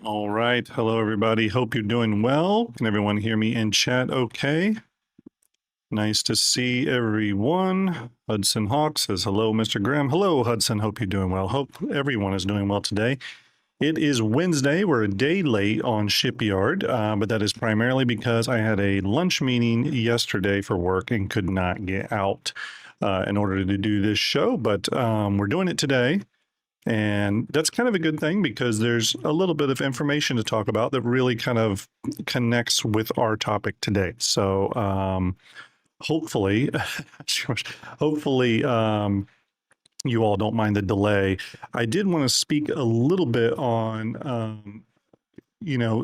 All right. Hello, everybody. Hope you're doing well. Can everyone hear me in chat okay? Nice to see everyone. Hudson Hawk says hello, Mr. Graham. Hello, Hudson. Hope you're doing well. Hope everyone is doing well today. It is Wednesday. We're a day late on Shipyard, but that is primarily because I had a lunch meeting yesterday for work and could not get out in order to do this show, but we're doing it today. And that's kind of a good thing because there's a little bit of information to talk about that really kind of connects with our topic today. So hopefully, hopefully you all don't mind the delay. I did want to speak a little bit on,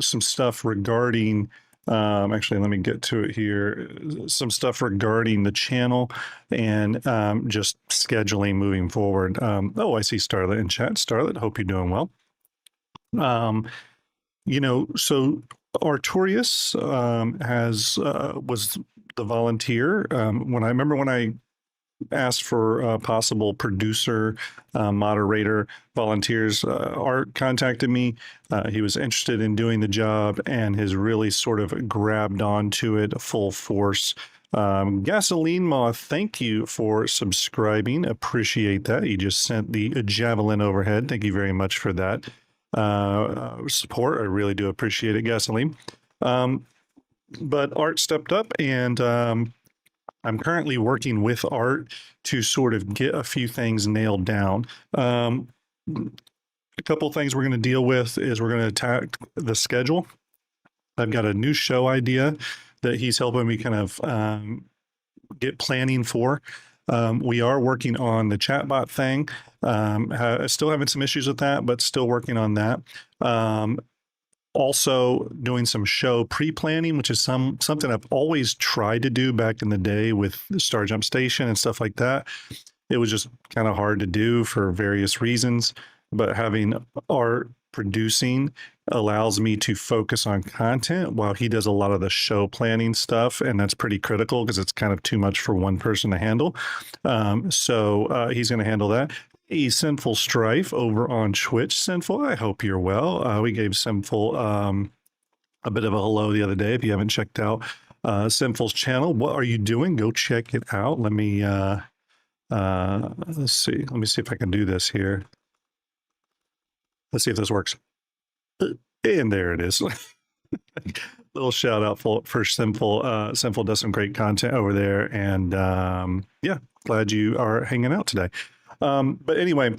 some stuff regarding actually, let me get to it here. Some stuff regarding the channel and just scheduling moving forward. Oh, I see Starlet in chat. Starlet, hope you're doing well. So Artorius was the volunteer. When I asked for possible producer, moderator volunteers, Art contacted me. He was interested in doing the job and has really sort of grabbed onto it full force. Gasoline Moth, thank you for subscribing. Appreciate that. You just sent the javelin overhead. Thank you very much for that support. I really do appreciate it, Gasoline. But Art stepped up, and I'm currently working with Art to sort of get a few things nailed down. A couple of things we're going to deal with is we're going to attack the schedule. I've got a new show idea that he's helping me kind of get planning for. We are working on the chatbot thing. Still having some issues with that, but still working on that. Also doing some show pre-planning, which is something I've always tried to do back in the day with the STARJUMP station and stuff like that. It was just kind of hard to do for various reasons, but having Art producing allows me to focus on content while he does a lot of the show planning stuff, and that's pretty critical because it's kind of too much for one person to handle. So he's going to handle that. Hey, Sinful Strife over on Twitch. Sinful, I hope you're well. We gave Sinful a bit of a hello the other day. If you haven't checked out Sinful's channel, what are you doing? Go check it out. Let me let's see. Let me see if I can do this here. Let's see if this works. And there it is. Little shout out for Sinful. Sinful does some great content over there, and yeah, glad you are hanging out today. But anyway,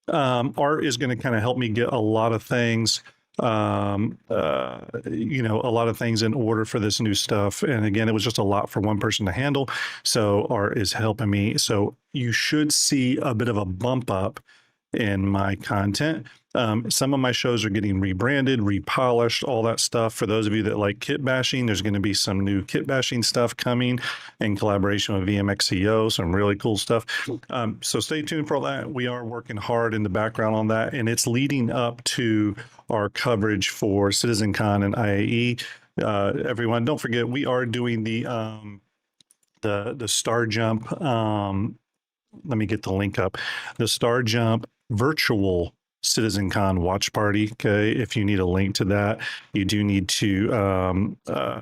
Art is going to kind of help me get a lot of things, a lot of things in order for this new stuff. And again, it was just a lot for one person to handle. So Art is helping me. So you should see a bit of a bump up in my content. Some of my shows are getting rebranded, repolished, all that stuff. For those of you that like kit bashing, there's going to be some new kit bashing stuff coming in collaboration with VMXEO, some really cool stuff. So stay tuned for all that. We are working hard in the background on that, and it's leading up to our coverage for CitizenCon and IAE. Everyone, don't forget, we are doing the STARJUMP. Let me get the link up. The STARJUMP virtual CitizenCon watch party. Okay, if you need a link to that, you do need to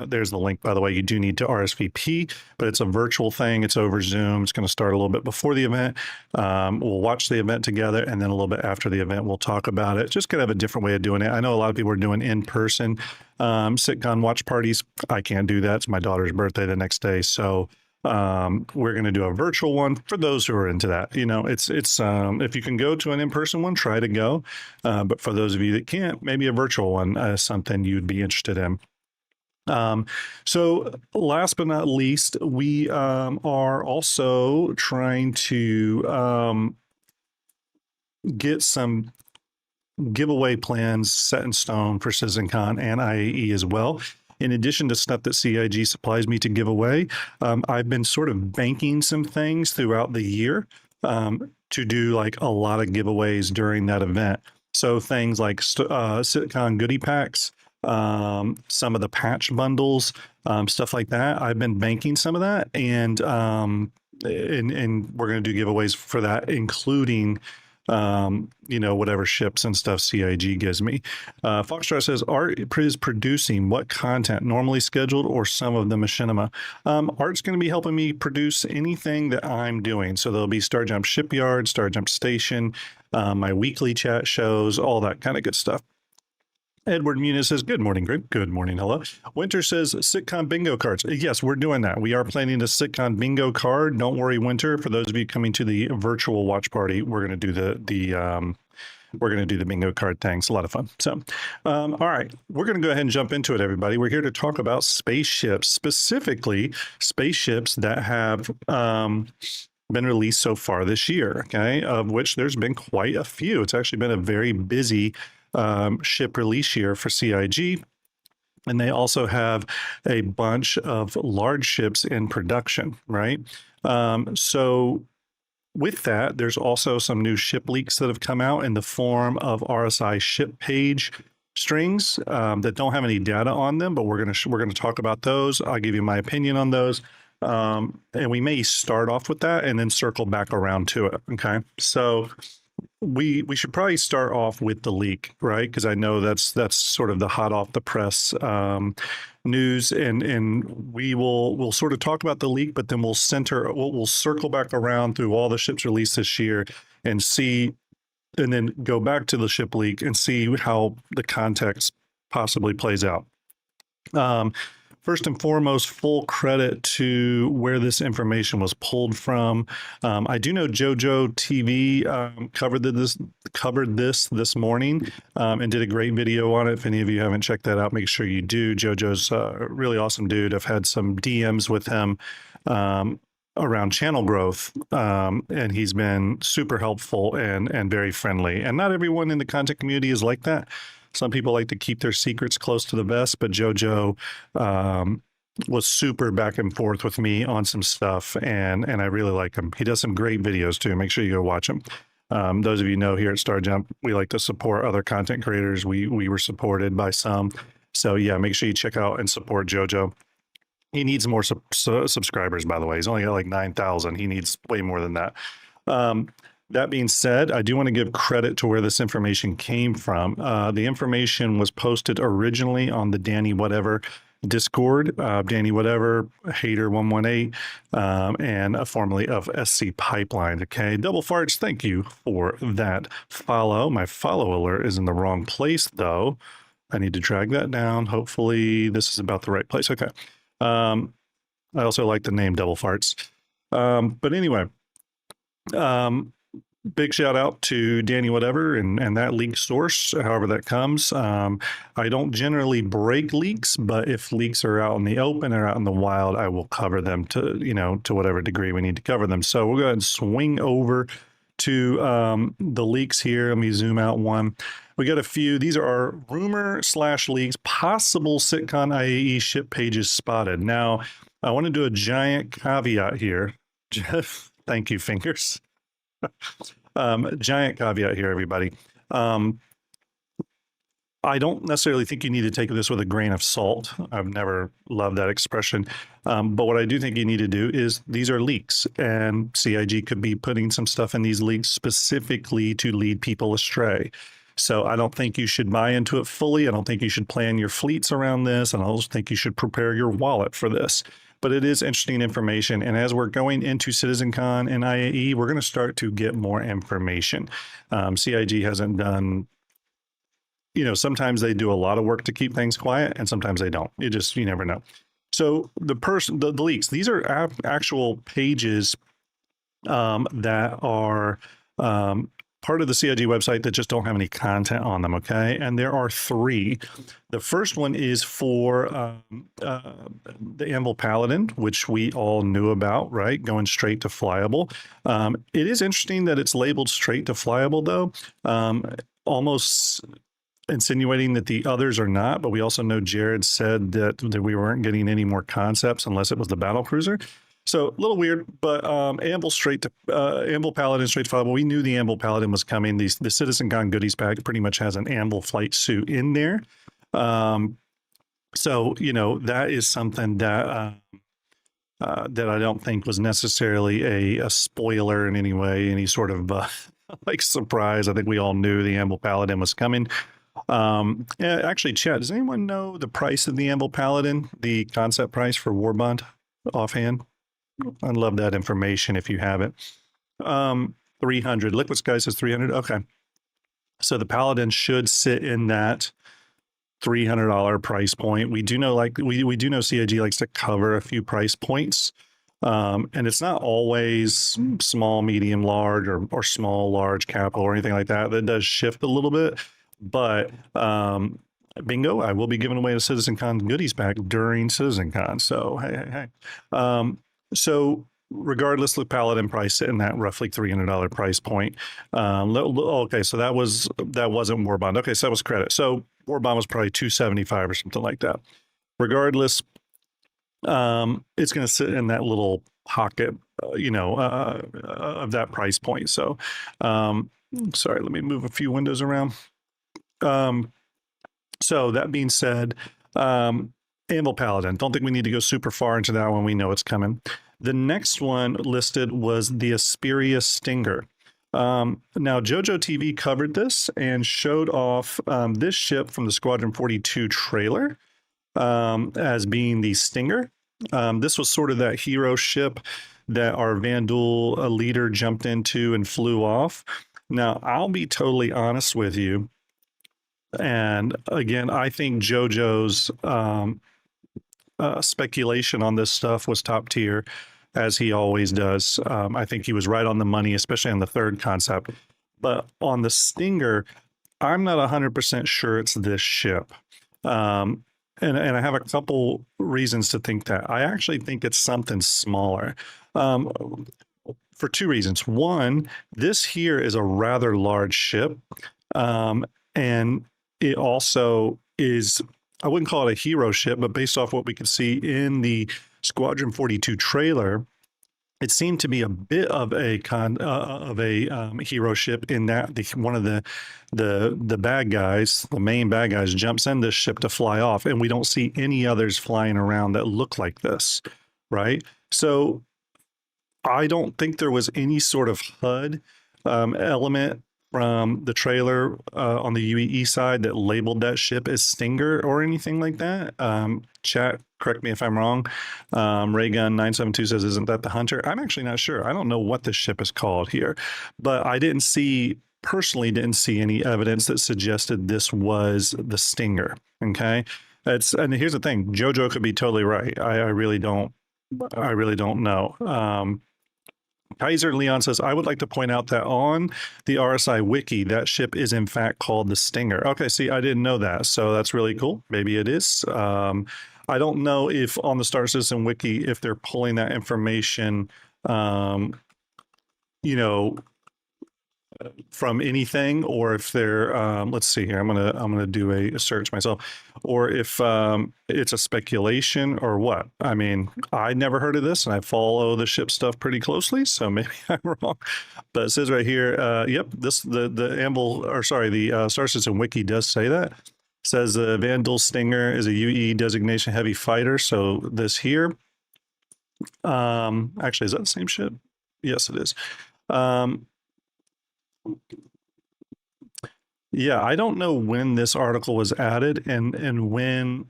there's the link, by the way. You do need to RSVP, but it's a virtual thing. It's over Zoom. It's going to start a little bit before the event. We'll watch the event together, and then a little bit after the event we'll talk about it. Just kind of a different way of doing it. I know a lot of people are doing in-person CitCon watch parties. I can't do that. It's my daughter's birthday the next day, so we're going to do a virtual one for those who are into that. It's if you can go to an in-person one, try to go. But for those of you that can't, maybe a virtual one is something you'd be interested in. So last but not least, we are also trying to get some giveaway plans set in stone for CitizenCon and IAE as well. In addition to stuff that CIG supplies me to give away, I've been sort of banking some things throughout the year to do like a lot of giveaways during that event. So things like CitCon goodie packs, some of the patch bundles, stuff like that. I've been banking some of that, and we're going to do giveaways for that, including whatever ships and stuff CIG gives me. Foxtrot says, Art is producing what content, normally scheduled or some of the machinima? Art's going to be helping me produce anything that I'm doing. So there'll be STARJUMP Shipyard, STARJUMP Station, my weekly chat shows, all that kind of good stuff. Edward Muniz says, good morning, Greg. Good morning. Hello. Winter says, sitcom bingo cards. Yes, we're doing that. We are planning a sitcom bingo card. Don't worry, Winter. For those of you coming to the virtual watch party, we're going to do the bingo card thing. It's a lot of fun. So, all right, we're going to go ahead and jump into it, everybody. We're here to talk about spaceships, specifically spaceships that have been released so far this year, okay, of which there's been quite a few. It's actually been a very busy ship release year for CIG. And they also have a bunch of large ships in production, right? So with that, there's also some new ship leaks that have come out in the form of RSI ship page strings that don't have any data on them, but we're gonna talk about those. I'll give you my opinion on those. And we may start off with that and then circle back around to it. Okay. So we should probably start off with the leak, right? Because I know that's sort of the hot off the press news, and we'll sort of talk about the leak, but then we'll circle back around through all the ships released this year and see, and then go back to the ship leak and see how the context possibly plays out. First and foremost, full credit to where this information was pulled from. I do know JoJo TV covered this morning and did a great video on it. If any of you haven't checked that out, make sure you do. JoJo's a really awesome dude. I've had some DMs with him around channel growth, and he's been super helpful and very friendly. And not everyone in the content community is like that. Some people like to keep their secrets close to the vest, but JoJo was super back and forth with me on some stuff, and I really like him. He does some great videos too. Make sure you go watch him. Those of you know, here at STARJUMP, we like to support other content creators. We were supported by some. So yeah, make sure you check out and support JoJo. He needs more subscribers, by the way. He's only got like 9,000. He needs way more than that. That being said, I do want to give credit to where this information came from. The information was posted originally on the Danny Whatever Discord, Danny Whatever, Hater118, and formerly of SC Pipeline. Okay, Double Farts, thank you for that follow. My follow alert is in the wrong place, though. I need to drag that down. Hopefully, this is about the right place. Okay. I also like the name Double Farts. But anyway, big shout out to Danny Whatever and that leak source, however that comes. I don't generally break leaks, but if leaks are out in the open or out in the wild, I will cover them to whatever degree we need to cover them. So we'll go ahead and swing over to the leaks here. Let me zoom out one. We got a few. These are our rumor/leaks, possible Sitcon IAE ship pages spotted. Now, I want to do a giant caveat here. Jeff, thank you, fingers. Giant caveat here, everybody. I don't necessarily think you need to take this with a grain of salt. I've never loved that expression. But what I do think you need to do is, these are leaks, and CIG could be putting some stuff in these leaks specifically to lead people astray. So I don't think you should buy into it fully. I don't think you should plan your fleets around this. And I also think you should prepare your wallet for this. But it is interesting information. And as we're going into CitizenCon and IAE, we're going to start to get more information. CIG hasn't done, sometimes they do a lot of work to keep things quiet, and sometimes they don't. You never know. So the leaks, these are actual pages that are part of the CIG website that just don't have any content on them, okay? And there are 3. The first one is for the Anvil Paladin, which we all knew about, right? Going straight to flyable. It is interesting that it's labeled straight to flyable, though, almost insinuating that the others are not, but we also know Jared said that we weren't getting any more concepts unless it was the battle cruiser. So a little weird, but Anvil Paladin straight to flyable. We knew the Anvil Paladin was coming. The CitizenCon goodies pack pretty much has an Anvil flight suit in there. So, that is something that that I don't think was necessarily a spoiler in any way, any sort of like surprise. I think we all knew the Amble Paladin was coming. Yeah, actually, Chad, does anyone know the price of the Amble Paladin, the concept price for Warbond offhand? I'd love that information if you have it. 300. Liquid Sky says 300. Okay. So the Paladin should sit in that $300 price point. We do know, like we do know CIG likes to cover a few price points. And it's not always small, medium, large, or small, large capital or anything like that. That does shift a little bit. But bingo, I will be giving away a CitizenCon goodies pack during CitizenCon. So hey. So regardless, the Paladin price sitting at roughly $300 price point. Okay, so that wasn't Warbond. Okay, so that was credit. So Warbond was probably 275 or something like that. Regardless, it's going to sit in that little pocket, of that price point. So, sorry, let me move a few windows around. So that being said, Amble Paladin, don't think we need to go super far into that one. We know it's coming. The next one listed was the Asperia Stinger. Now, JoJo TV covered this and showed off this ship from the Squadron 42 trailer as being the Stinger. This was sort of that hero ship that our Vandal leader jumped into and flew off. Now, I'll be totally honest with you. And again, I think JoJo's speculation on this stuff was top tier, as he always does. I think he was right on the money, especially on the third concept. But on the Stinger, I'm not 100% sure it's this ship. And I have a couple reasons to think that. I actually think it's something smaller for two reasons. One, this here is a rather large ship. And it also is, I wouldn't call it a hero ship, but based off what we could see in the Squadron 42 trailer, it seemed to be a bit of a hero ship in that one of the bad guys, the main bad guys, jumps in this ship to fly off, and we don't see any others flying around that look like this, right? So I don't think there was any sort of HUD element from the trailer on the UEE side that labeled that ship as Stinger or anything like that. Chat, correct me if I'm wrong. Raygun 972 says, isn't that the Hunter? I'm actually not sure. I don't know what this ship is called here, but I personally didn't see any evidence that suggested this was the Stinger. Okay. And here's the thing, JoJo could be totally right. I really don't know. Kaiser Leon says, I would like to point out that on the RSI wiki, that ship is in fact called the Stinger. Okay, see, I didn't know that. So that's really cool. Maybe it is. I don't know if on the Star Citizen wiki, if they're pulling that information, from anything, or if they're let's see here, I'm gonna do a search myself, or if it's a speculation or what. I mean, I never heard of this, and I follow the ship stuff pretty closely, so maybe I'm wrong, but it says right here, yep, this the Star Citizen wiki does say that. It says the Vandal Stinger is a UE designation heavy fighter. So this here, actually, is that the same ship? Yes, it is. Yeah, I don't know when this article was added and when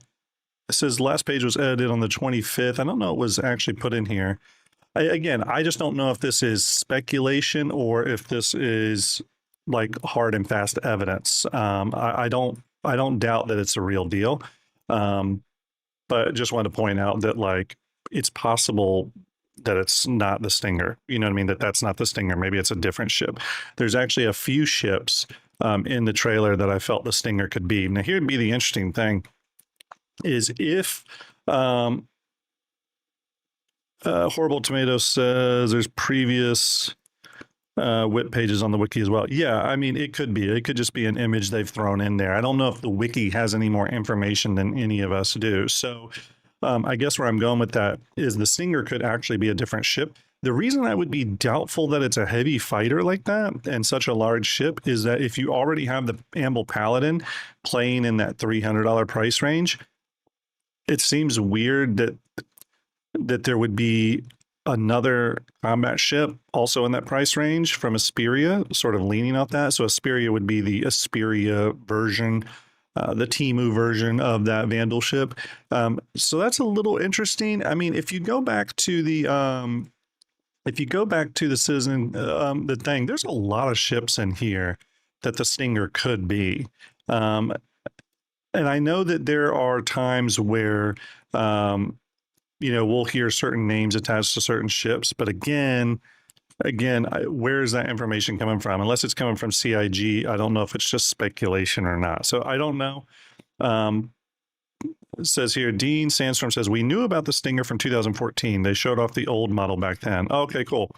it says last page was edited on the 25th. I don't know what was actually put in here. I just don't know if this is speculation or if this is like hard and fast evidence. I don't doubt that it's a real deal. But just wanted to point out that like it's possible that it's not the Stinger. You know what I mean? That's not the Stinger. Maybe it's a different ship. There's actually a few ships in the trailer that I felt the Stinger could be. Now, here'd be the interesting thing is if Horrible Tomato says there's previous WIP pages on the wiki as well. Yeah, I mean, it could be. It could just be an image they've thrown in there. I don't know if the wiki has any more information than any of us do. So I guess where I'm going with that is the Stinger could actually be a different ship. The reason I would be doubtful that it's a heavy fighter like that and such a large ship is that if you already have the Amble Paladin playing in that $300 price range, it seems weird that there would be another combat ship also in that price range from Asperia, sort of leaning off that. So Asperia would be the Asperia version, the Timu version of that Vandal ship. So that's a little interesting. I mean, if you go back to the Citizen, the thing, there's a lot of ships in here that the Stinger could be. And I know that there are times where, we'll hear certain names attached to certain ships, but again, where is that information coming from? Unless it's coming from CIG, I don't know if it's just speculation or not. So I don't know. It says here, Dean Sandstrom says, we knew about the Stinger from 2014. They showed off the old model back then. Okay, cool.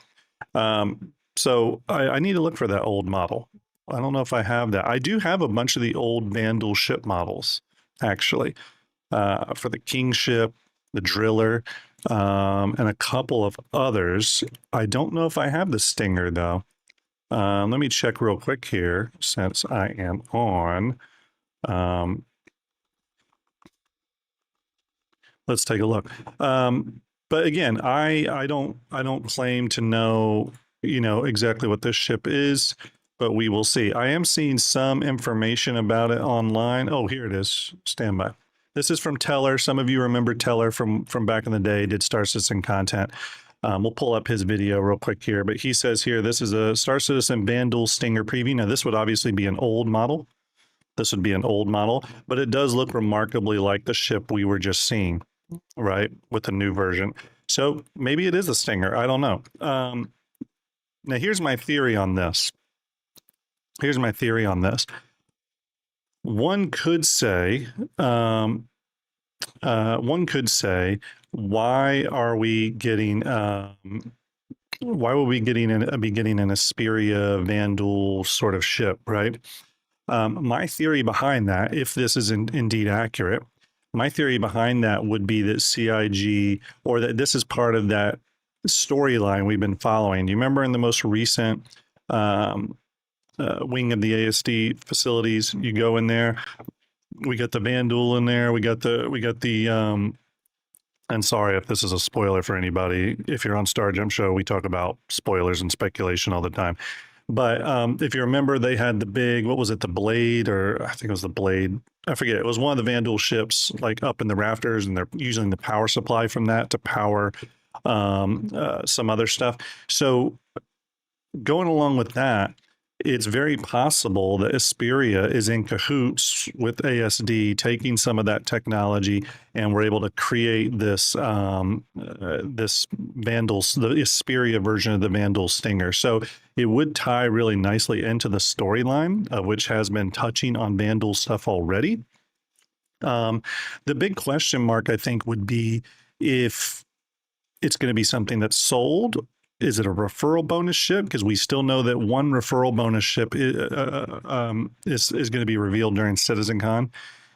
So I need to look for that old model. I don't know if I have that. I do have a bunch of the old Vandal ship models, actually, for the King ship, the Driller, and a couple of others. I don't know if I have the Stinger, though. Let me check real quick here, since I am on. Let's take a look. But again, I don't claim to know, exactly what this ship is, but we will see. I am seeing some information about it online. Oh, here it is. Stand by. This is from Teller. Some of you remember Teller from back in the day, did Star Citizen content. We'll pull up his video real quick here, but he says here, this is a Star Citizen Vandal Stinger preview. Now, this would obviously be an old model. This would be an old model, but it does look remarkably like the ship we were just seeing, right, with the new version. So maybe it is a Stinger. I don't know. Now, here's my theory on this. One could say, why are we getting? Why will we be getting an Asperia Vandal sort of ship, right? My theory behind that, if this is indeed accurate, my theory behind that would be that CIG, or that this is part of that storyline we've been following. Do you remember in the most recent wing of the ASD facilities, you go in there, we got the Vandal in there, we got the and sorry if this is a spoiler for anybody. If you're on STARJUMP show, we talk about spoilers and speculation all the time. But if you remember, they had the big, what was it, the Blade, or I think it was the Blade. I forget. It was one of the Vandal ships, like up in the rafters, and they're using the power supply from that to power some other stuff. So going along with that, it's very possible that Asperia is in cahoots with ASD, taking some of that technology, and we're able to create this this Vandal, the Asperia version of the Vandal Stinger. So it would tie really nicely into the storyline, which has been touching on Vandal stuff already. The big question mark, I think, would be if it's going to be something that's sold. Is it a referral bonus ship? Because we still know that one referral bonus ship is going to be revealed during CitizenCon.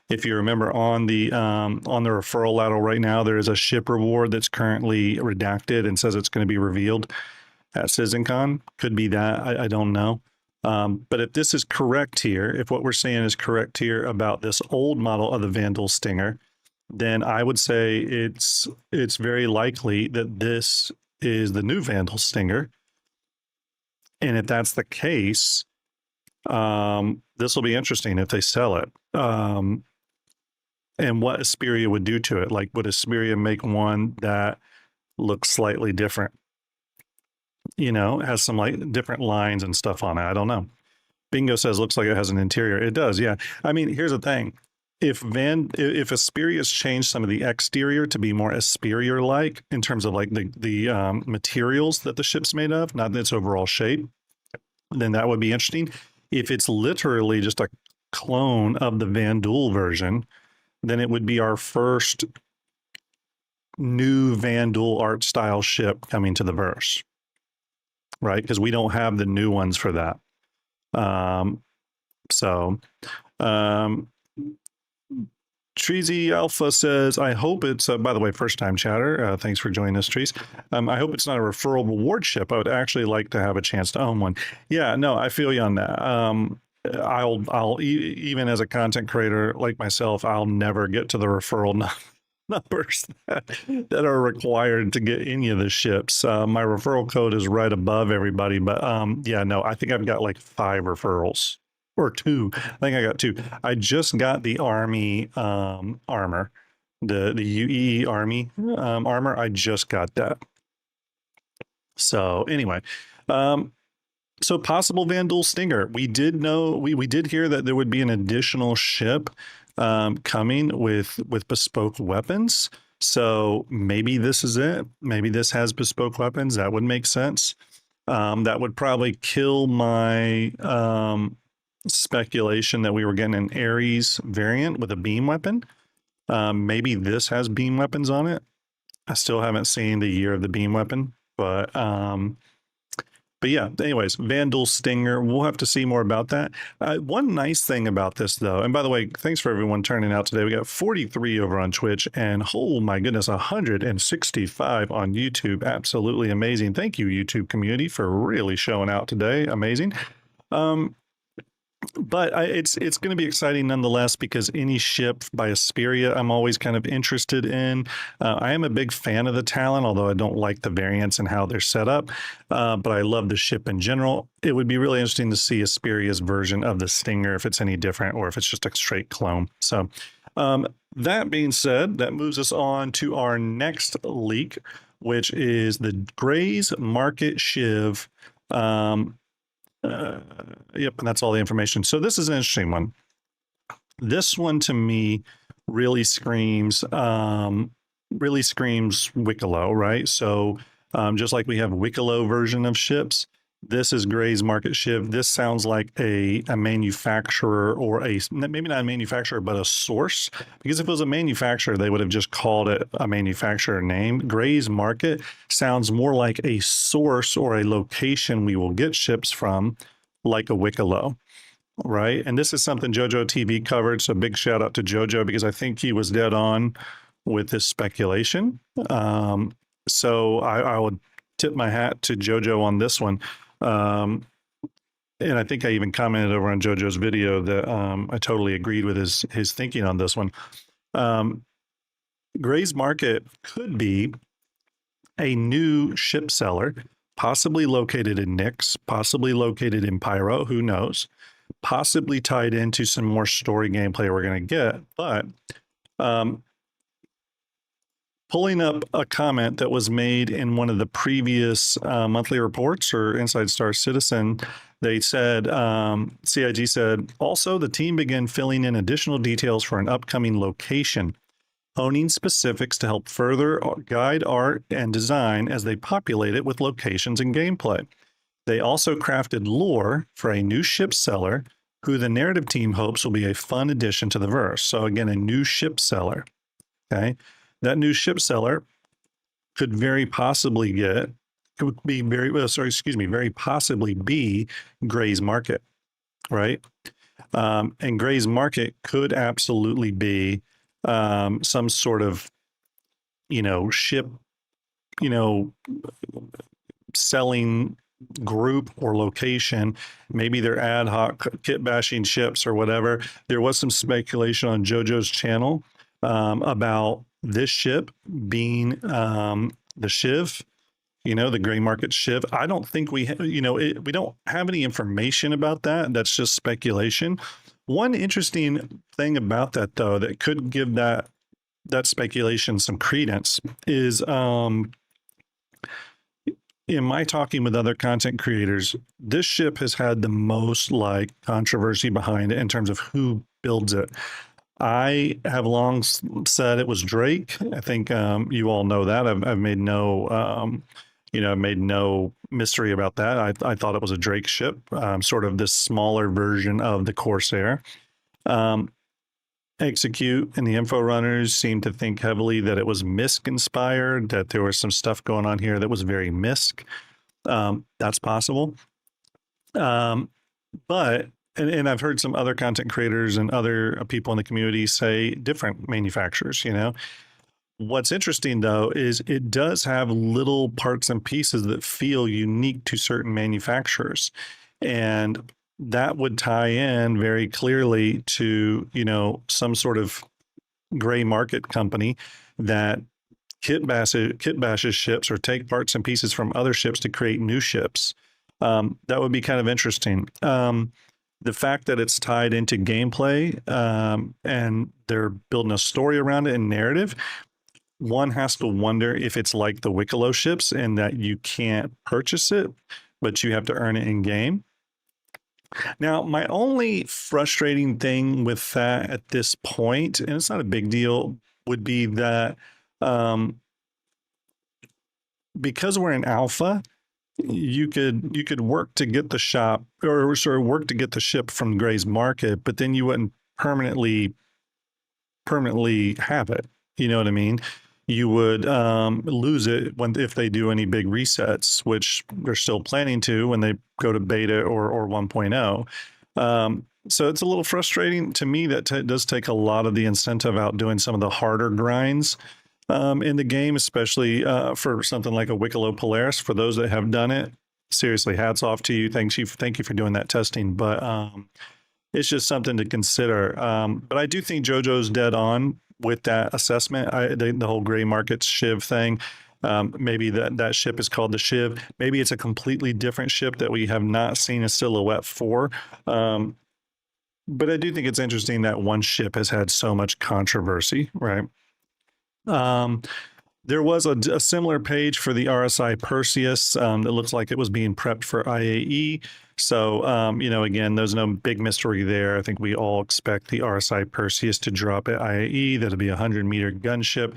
If you remember, on the referral ladder right now, there is a ship reward that's currently redacted and says it's going to be revealed at CitizenCon. Could be that. I don't know. But if this is correct here, if what we're saying is correct here about this old model of the Vandal Stinger, then I would say it's very likely that this is the new Vandal Stinger. And if that's the case, this will be interesting if they sell it. And what Asperia would do to it. Like, would Asperia make one that looks slightly different? Has some like different lines and stuff on it. I don't know. Bingo says looks like it has an interior. It does, yeah. I mean, here's the thing. If Asperia's changed some of the exterior to be more Asperia-like in terms of like the materials that the ship's made of, not its overall shape, then that would be interesting. If it's literally just a clone of the Vandal version, then it would be our first new Vandal art style ship coming to the verse, right? Because we don't have the new ones for that. Treasy Alpha says, I hope it's, by the way, first time chatter. Thanks for joining us, Trees. I hope it's not a referral reward ship. I would actually like to have a chance to own one. Yeah, no, I feel you on that. I'll even as a content creator like myself, I'll never get to the referral numbers that are required to get any of the ships. My referral code is right above everybody, but yeah, no, I think I've got like 5 referrals or 2. I think I got 2. I just got the Army armor, the UEE Army armor. I just got that. So anyway, um, so possible Vandal Stinger. We did know we did hear that there would be an additional ship coming with bespoke weapons. So maybe this is it. Maybe this has bespoke weapons. That would make sense. That would probably kill my speculation that we were getting an Ares variant with a beam weapon. Maybe this has beam weapons on it. I still haven't seen the year of the beam weapon, but yeah, anyways, Vandal Stinger, we'll have to see more about that. One nice thing about this, though, and by the way, thanks for everyone turning out today. We got 43 over on Twitch and, oh my goodness, 165 on YouTube. Absolutely amazing. Thank you, YouTube community, for really showing out today. Amazing. But it's going to be exciting nonetheless, because any ship by Asperia I'm always kind of interested in. I am a big fan of the Talon, although I don't like the variants and how they're set up. But I love the ship in general. It would be really interesting to see Asperia's version of the Stinger, if it's any different or if it's just a straight clone. So that being said, that moves us on to our next leak, which is the Gray's Market Shiv. Yep, and that's all the information. So this is an interesting one. This one to me really screams Wicklow, right? So just like we have Wicklow version of ships, this is Gray's Market Shiv. This sounds like a manufacturer, or maybe not a manufacturer, but a source. Because if it was a manufacturer, they would have just called it a manufacturer name. Gray's Market sounds more like a source or a location we will get ships from, like a Wicklow, right? And this is something JoJo TV covered. So big shout out to JoJo, because I think he was dead on with this speculation. So I would tip my hat to JoJo on this one. And I think I even commented over on JoJo's video that I totally agreed with his thinking on this one. Gray's Market could be a new ship seller, possibly located in Nyx, possibly located in Pyro, who knows, possibly tied into some more story gameplay we're going to get. But pulling up a comment that was made in one of the previous monthly reports or Inside Star Citizen, they said, CIG said, also the team began filling in additional details for an upcoming location, honing specifics to help further guide art and design as they populate it with locations and gameplay. They also crafted lore for a new ship seller, who the narrative team hopes will be a fun addition to the verse. So again, a new ship seller, okay? That new ship seller could very possibly very possibly be Gray's Market, right? And Gray's Market could absolutely be some sort of, ship, selling group or location. Maybe they're ad hoc kit bashing ships or whatever. There was some speculation on JoJo's channel about this ship being the Shiv, the Gray Market Shiv. I don't think we don't have any information about that. That's just speculation. One interesting thing about that, though, that could give that speculation some credence is in my talking with other content creators, this ship has had the most controversy behind it in terms of who builds it. I have long said it was Drake. I think you all know that. I've made no, mystery about that. I thought it was a Drake ship, sort of this smaller version of the Corsair. Execute and the info runners seem to think heavily that it was Misk inspired, that there was some stuff going on here that was very Misk. That's possible. But and I've heard some other content creators and other people in the community say different manufacturers. What's interesting, though, is it does have little parts and pieces that feel unique to certain manufacturers, and that would tie in very clearly to some sort of gray market company that kit bashes ships or take parts and pieces from other ships to create new ships. That would be kind of interesting. The fact that it's tied into gameplay and they're building a story around it and narrative, one has to wonder if it's like the Wicklow ships and that you can't purchase it, but you have to earn it in game. Now, my only frustrating thing with that at this point, and it's not a big deal, would be that because we're in alpha, you could work to get the shop or sort of work to get the ship from Gray's market, but then you wouldn't permanently have it. You know what I mean? You would lose it if they do any big resets, which they're still planning to when they go to beta or 1.0. So it's a little frustrating to me that it does take a lot of the incentive out doing some of the harder grinds in the game, especially for something like a Wicklow Polaris. For those that have done it, seriously, hats off to you. Thank you for doing that testing. But it's just something to consider. But I do think JoJo's dead on with that assessment. The whole gray market Shiv thing. Maybe that ship is called the Shiv. Maybe it's a completely different ship that we have not seen a silhouette for. But I do think it's interesting that one ship has had so much controversy, right? There was a similar page for the RSI Perseus that looks like it was being prepped for IAE. So, you know, again, there's no big mystery there. I think we all expect the RSI Perseus to drop at IAE. That'll be a 100-meter gunship.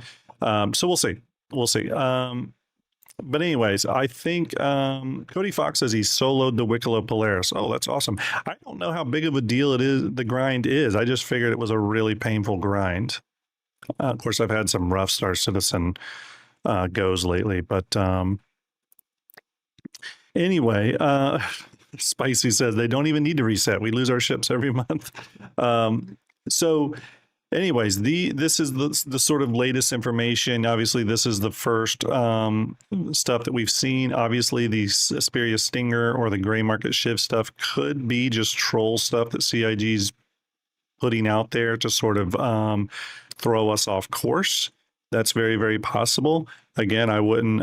So we'll see. We'll see. But anyways, I think Cody Fox says he soloed the Wicklow Polaris. Oh, that's awesome. I don't know how big of a deal it is. The grind is. I just figured it was a really painful grind. Of course, I've had some rough Star Citizen goes lately, but anyway, Spicy says they don't even need to reset. We lose our ships every month. So anyways, this is the sort of latest information. Obviously, this is the first stuff that we've seen. Obviously, the Asperia Stinger or the gray market Shiv stuff could be just troll stuff that CIG's putting out there to sort of throw us off course. That's very, very possible. Again, I wouldn't,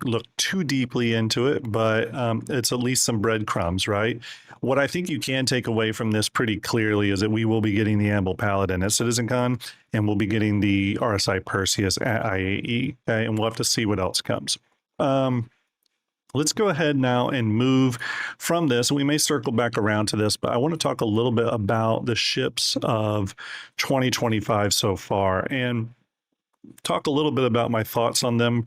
look too deeply into it, but it's at least some breadcrumbs, right? What I think you can take away from this pretty clearly is that we will be getting the Amble Paladin at CitizenCon, and we'll be getting the RSI Perseus at IAE, okay? And we'll have to see what else comes. Let's go ahead now and move from this. We may circle back around to this, but I want to talk a little bit about the ships of 2025 so far and talk a little bit about my thoughts on them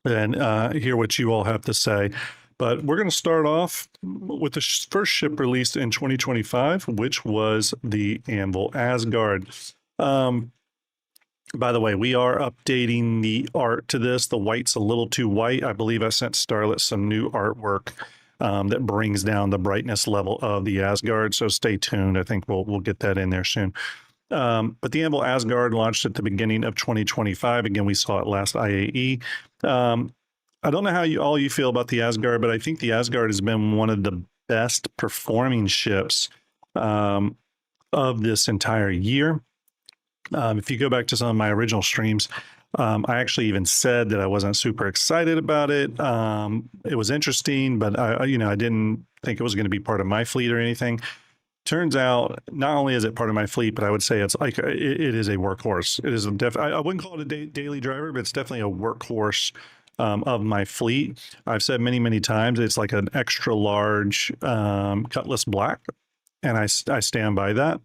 and hear what you all have to say. But we're going to start off with the first ship released in 2025, which was the Anvil Asgard. By the way, we are updating the art to this. The white's a little too white. I believe I sent Starlet some new artwork that brings down the brightness level of the Asgard. So stay tuned. I think we'll get that in there soon. But the Anvil Asgard launched at the beginning of 2025. Again, we saw it last IAE. I don't know how all you feel about the Asgard, but I think the Asgard has been one of the best performing ships of this entire year. If you go back to some of my original streams, I actually even said that I wasn't super excited about it. It was interesting, but I didn't think it was going to be part of my fleet or anything. Turns out, not only is it part of my fleet, but I would say it's like it is a workhorse. It is I wouldn't call it a daily driver, but it's definitely a workhorse of my fleet. I've said many, many times it's like an extra large Cutlass Black, and I stand by that.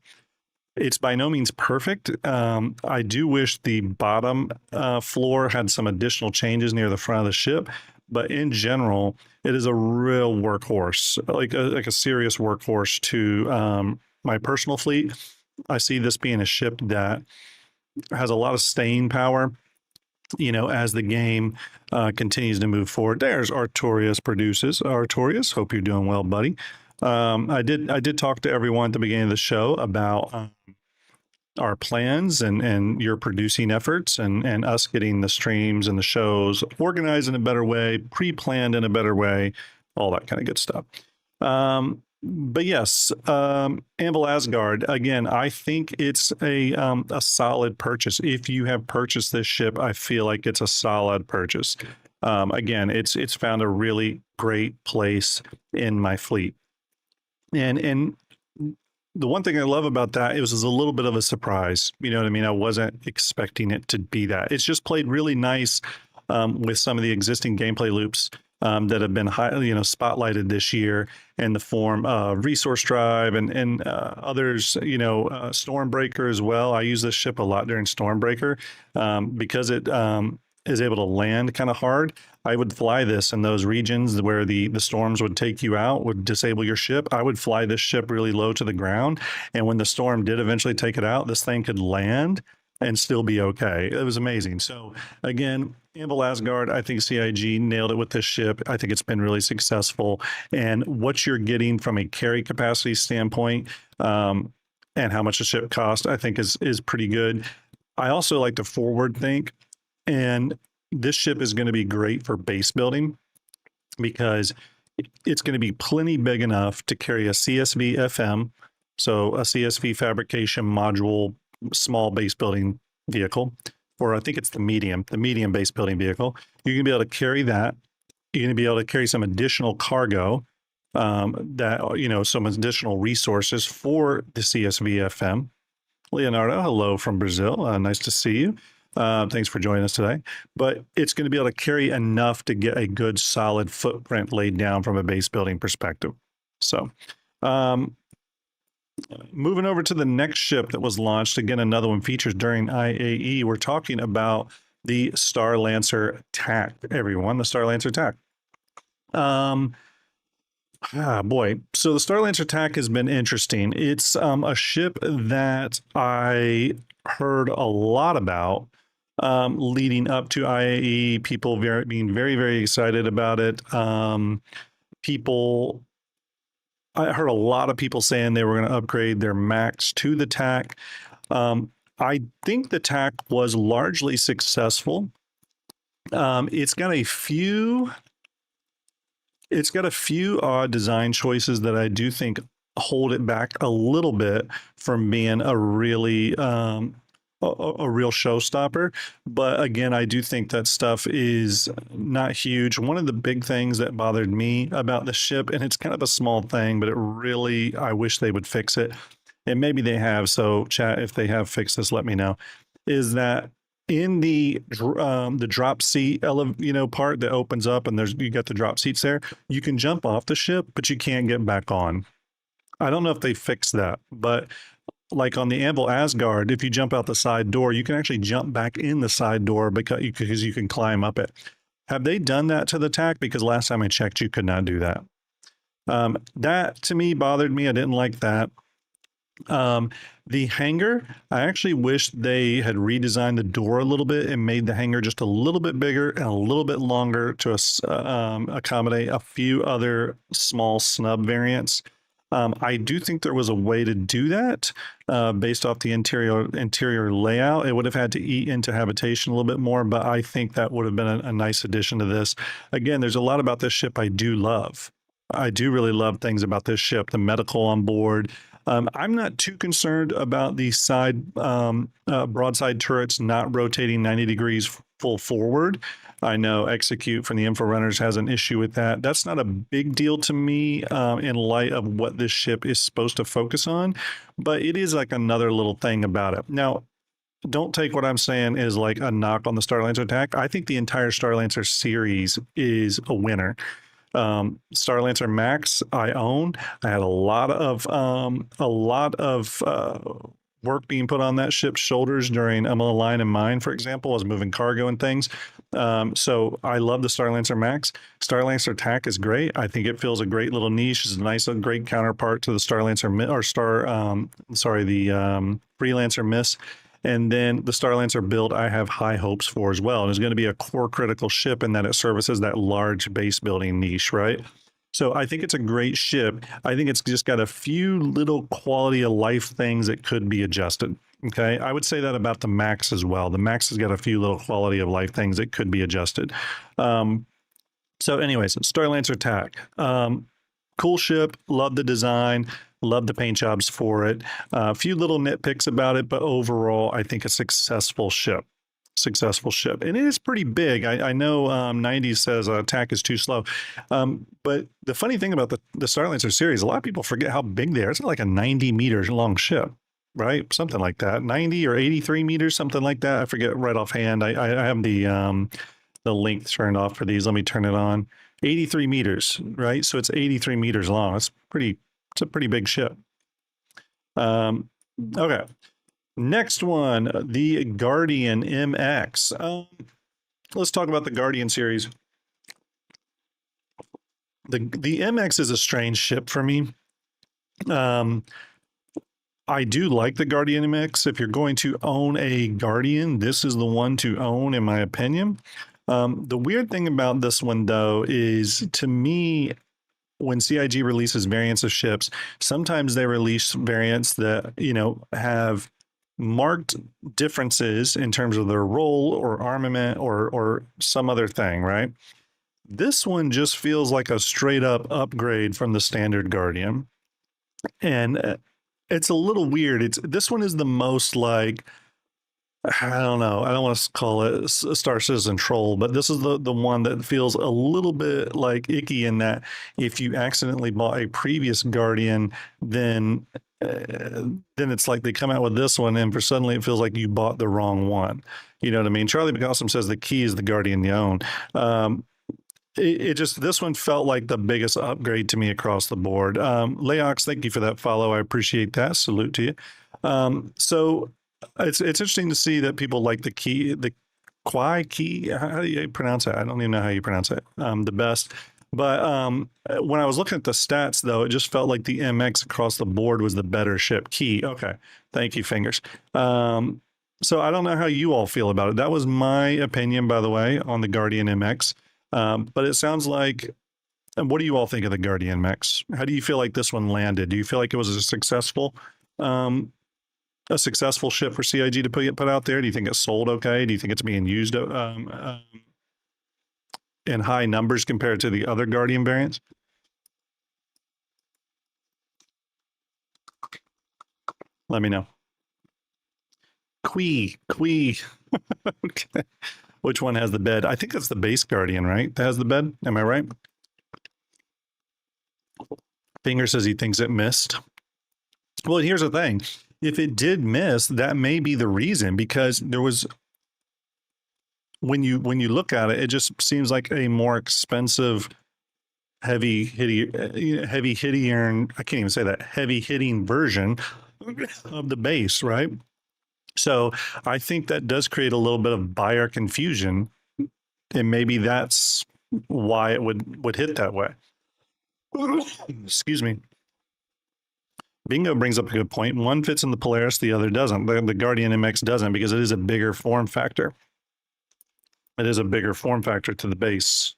It's by no means perfect. I do wish the bottom floor had some additional changes near the front of the ship, but in general, it is a real workhorse, like a serious workhorse to my personal fleet. I see this being a ship that has a lot of staying power, as the game continues to move forward. There's Artorias produces. Artorias, hope you're doing well, buddy. I did talk to everyone at the beginning of the show about our plans and your producing efforts and us getting the streams and the shows organized in a better way, pre-planned in a better way, all that kind of good stuff. But yes, Anvil Asgard, again, I think it's a solid purchase. If you have purchased this ship, I feel like it's a solid purchase. Again, it's found a really great place in my fleet. And the one thing I love about that, it was a little bit of a surprise. You know what I mean? I wasn't expecting it to be that. It's just played really nice with some of the existing gameplay loops that have been spotlighted this year in the form of Resource Drive and others. Stormbreaker as well. I use this ship a lot during Stormbreaker because it is able to land kind of hard. I would fly this in those regions where the storms would take you out, would disable your ship. I would fly this ship really low to the ground. And when the storm did eventually take it out, this thing could land and still be okay. It was amazing. So again, Anvil Asgard, I think CIG nailed it with this ship. I think it's been really successful. And what you're getting from a carry capacity standpoint and how much the ship cost, I think is pretty good. I also like to forward think. And this ship is going to be great for base building because it's going to be plenty big enough to carry a CSV FM, so a CSV fabrication module, small base building vehicle, or I think it's the medium base building vehicle. You're going to be able to carry that. You're going to be able to carry some additional cargo, some additional resources for the CSV FM. Leonardo, hello from Brazil. Nice to see you. Thanks for joining us today. But it's going to be able to carry enough to get a good solid footprint laid down from a base building perspective. So moving over to the next ship that was launched, again, another one features during IAE. We're talking about the Star Lancer TAC, everyone, the Star Lancer TAC. Boy. So the Star Lancer TAC has been interesting. It's a ship that I heard a lot about leading up to IAE, people being very, very excited about it. I heard a lot of people saying they were going to upgrade their Max to the TAC. I think the TAC was largely successful. It's got a few odd design choices that I do think hold it back a little bit from being a really a real showstopper. But again, I do think that stuff is not huge. One of the big things that bothered me about the ship, and it's kind of a small thing, but I wish they would fix it. And maybe they have. So chat, if they have fixed this, let me know. Is that in the drop seat part that opens up and you got the drop seats there, you can jump off the ship, but you can't get back on. I don't know if they fixed that, but like on the Anvil Asgard, if you jump out the side door, you can actually jump back in the side door because you can climb up it. Have they done that to the TAC? Because last time I checked, you could not do that. That to me bothered me. I didn't like that. The hangar, I actually wish they had redesigned the door a little bit and made the hangar just a little bit bigger and a little bit longer to accommodate a few other small snub variants. I do think there was a way to do that based off the interior layout. It would have had to eat into habitation a little bit more, but I think that would have been a nice addition to this. Again, there's a lot about this ship I do love. I do really love things about this ship, the medical on board. I'm not too concerned about the side broadside turrets not rotating 90 degrees full forward. I know Execute from the Info Runners has an issue with that. That's not a big deal to me in light of what this ship is supposed to focus on, but it is like another little thing about it. Now, don't take what I'm saying as like a knock on the Star Lancer attack. I think the entire Star Lancer series is a winner. Star Lancer Max I own. I had a lot of work being put on that ship's shoulders during Emma Line and Mine, for example. I was moving cargo and things. So I love the Star Lancer Max. Star Lancer TAC is great. I think it fills a great little niche. It's a nice, great counterpart to the Star Lancer Freelancer Miss. And then the Star Lancer build I have high hopes for as well. And it's going to be a core critical ship in that it services that large base building niche, right? So I think it's a great ship. I think it's just got a few little quality of life things that could be adjusted. Okay. I would say that about the Max as well. The Max has got a few little quality of life things that could be adjusted. So anyways, Star Lancer TAC. cool ship, love the design, love the paint jobs for it. A few little nitpicks about it, but overall, I think a successful ship. Successful ship, and it is pretty big. I know 90 says attack is too slow, but the funny thing about the Starlancer series, a lot of people forget how big they are. It's like a 90 meters long ship, right? Something like that, 90 or 83 meters, something like that. I forget right offhand. I have the length turned off for these. Let me turn it on. 83 meters, right? So it's 83 meters long. It's pretty. It's a pretty big ship. Okay. Next one, the Guardian MX. Let's talk about the Guardian series. The MX is a strange ship for me. I do like the Guardian MX. If you're going to own a Guardian, this is the one to own, in my opinion. The weird thing about this one, though, is to me, when CIG releases variants of ships, sometimes they release variants that, have marked differences in terms of their role or armament or some other thing, right? This one just feels like a straight up upgrade from the standard Guardian. And it's a little weird. This one is the most like, I don't know. I don't want to call it a Star Citizen troll, but this is the one that feels a little bit like icky in that if you accidentally bought a previous Guardian, then it's like they come out with this one, and for suddenly it feels like you bought the wrong one. You know what I mean? Charlie McAwesome says the key is the Guardian you own. It just, this one felt like the biggest upgrade to me across the board. Leox, thank you for that follow. I appreciate that. Salute to you. So it's interesting to see that people like the Quai key. How do you pronounce it? I don't even know how you pronounce it. The best. But when I was looking at the stats, though, it just felt like the MX across the board was the better ship. Key. Okay. Thank you, Fingers. So I don't know how you all feel about it. That was my opinion, by the way, on the Guardian MX. But it sounds like, and what do you all think of the Guardian MX? How do you feel like this one landed? Do you feel like it was a successful ship for CIG to put out there? Do you think it sold okay? Do you think it's being used in high numbers compared to the other Guardian variants? Let me know. Quee. Okay. Which one has the bed? I think it's the base Guardian, right? That has the bed. Am I right? Finger says he thinks it missed. Well, here's the thing. If it did miss, that may be the reason, because there was, when you look at it, it just seems like a more expensive, heavy hitting version of the base, right? So I think that does create a little bit of buyer confusion, and maybe that's why it would hit that way. Excuse me. Bingo brings up a good point. One fits in the Polaris, the other doesn't. The Guardian MX doesn't, because it is a bigger form factor. It is a bigger form factor to the base.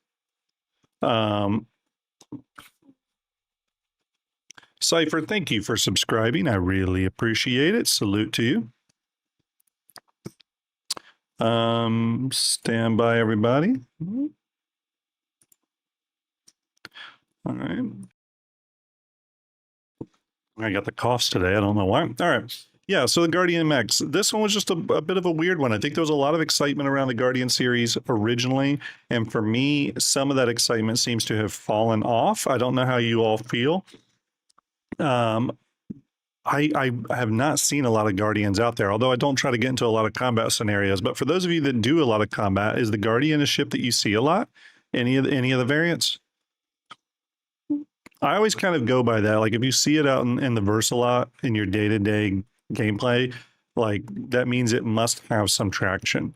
Cypher, thank you for subscribing. I really appreciate it. Salute to you. Stand by, everybody. All right. I got the coughs today. I don't know why. All right. Yeah, so the Guardian MX. This one was just a bit of a weird one. I think there was a lot of excitement around the Guardian series originally, and for me, some of that excitement seems to have fallen off. I don't know how you all feel. I have not seen a lot of Guardians out there, although I don't try to get into a lot of combat scenarios. But for those of you that do a lot of combat, is the Guardian a ship that you see a lot? Any of the variants? I always kind of go by that. Like if you see it out in the verse a lot in your day-to-day gameplay, like that means it must have some traction.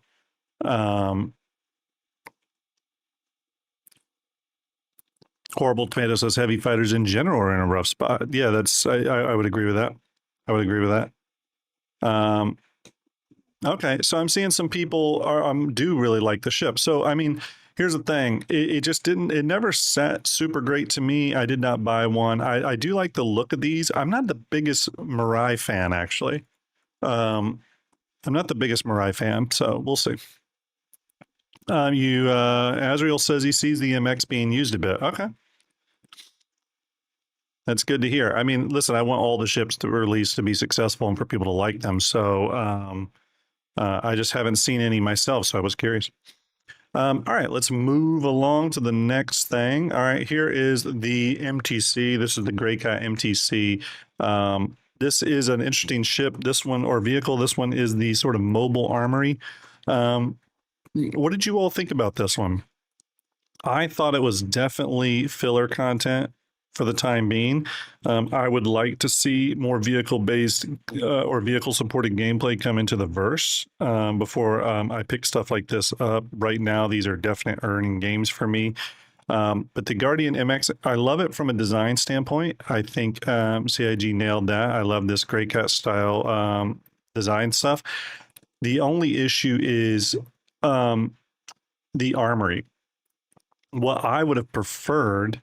Horrible Tomato says heavy fighters in general are in a rough spot. Yeah, that's I would agree with that. I would agree with that. Okay, so I'm seeing some people do really like the ship. So I mean, here's the thing. It just didn't. It never sat super great to me. I did not buy one. I do like the look of these. I'm not the biggest Mirai fan, actually. I'm not the biggest Mirai fan, so we'll see. Azrael says he sees the MX being used a bit. Okay. That's good to hear. I mean, listen, I want all the ships to release to be successful and for people to like them. So I just haven't seen any myself, so I was curious. All right, let's move along to the next thing. All right, here is the MTC. This is the Grey Cat MTC. This is an interesting ship. This one, or vehicle, this one is the sort of mobile armory. What did you all think about this one? I thought it was definitely filler content for the time being. I would like to see more vehicle-based or vehicle-supported gameplay come into the verse before I pick stuff like this up. Right now, these are definite earning games for me. But the Guardian MX, I love it from a design standpoint. I think CIG nailed that. I love this Grey Cat style design stuff. The only issue is the armory. What I would have preferred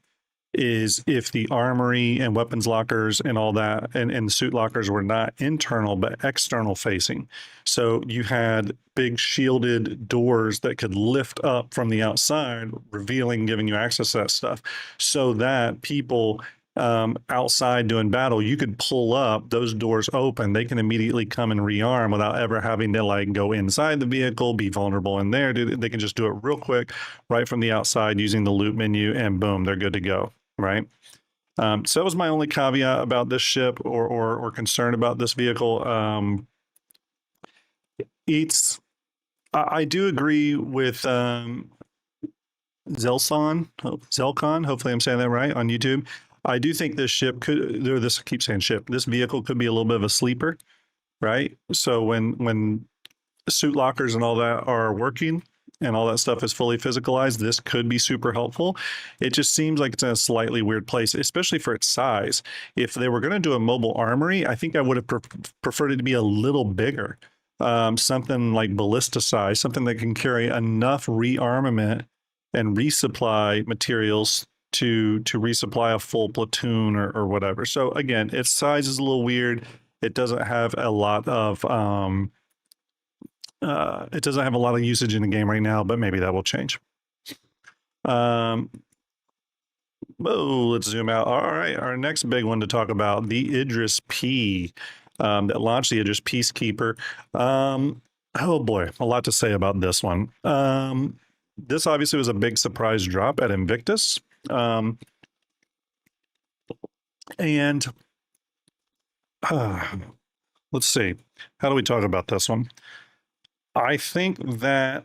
is if the armory and weapons lockers and all that and suit lockers were not internal but external facing. So you had big shielded doors that could lift up from the outside, revealing, giving you access to that stuff, so that people outside doing battle, you could pull up, those doors open, they can immediately come and rearm without ever having to like go inside the vehicle, be vulnerable in there. They can just do it real quick right from the outside using the loot menu, and boom, they're good to go. Right. So that was my only caveat about this ship or concern about this vehicle. I do agree with Zelcon. Hopefully I'm saying that right on YouTube. I do think this ship could, or this, I keep saying ship, this vehicle could be a little bit of a sleeper, right? So when suit lockers and all that are working and all that stuff is fully physicalized, this could be super helpful. It just seems like it's in a slightly weird place, especially for its size. If they were going to do a mobile armory, I think I would have preferred it to be a little bigger. Something like ballista size, something that can carry enough rearmament and resupply materials to resupply a full platoon or whatever. So again, its size is a little weird. It doesn't have a lot of usage in the game right now, but maybe that will change. Oh, let's zoom out. All right, our next big one to talk about, the Idris P that launched, the Idris Peacekeeper. Oh boy, a lot to say about this one. This obviously was a big surprise drop at Invictus. And let's see, how do we talk about this one? I think that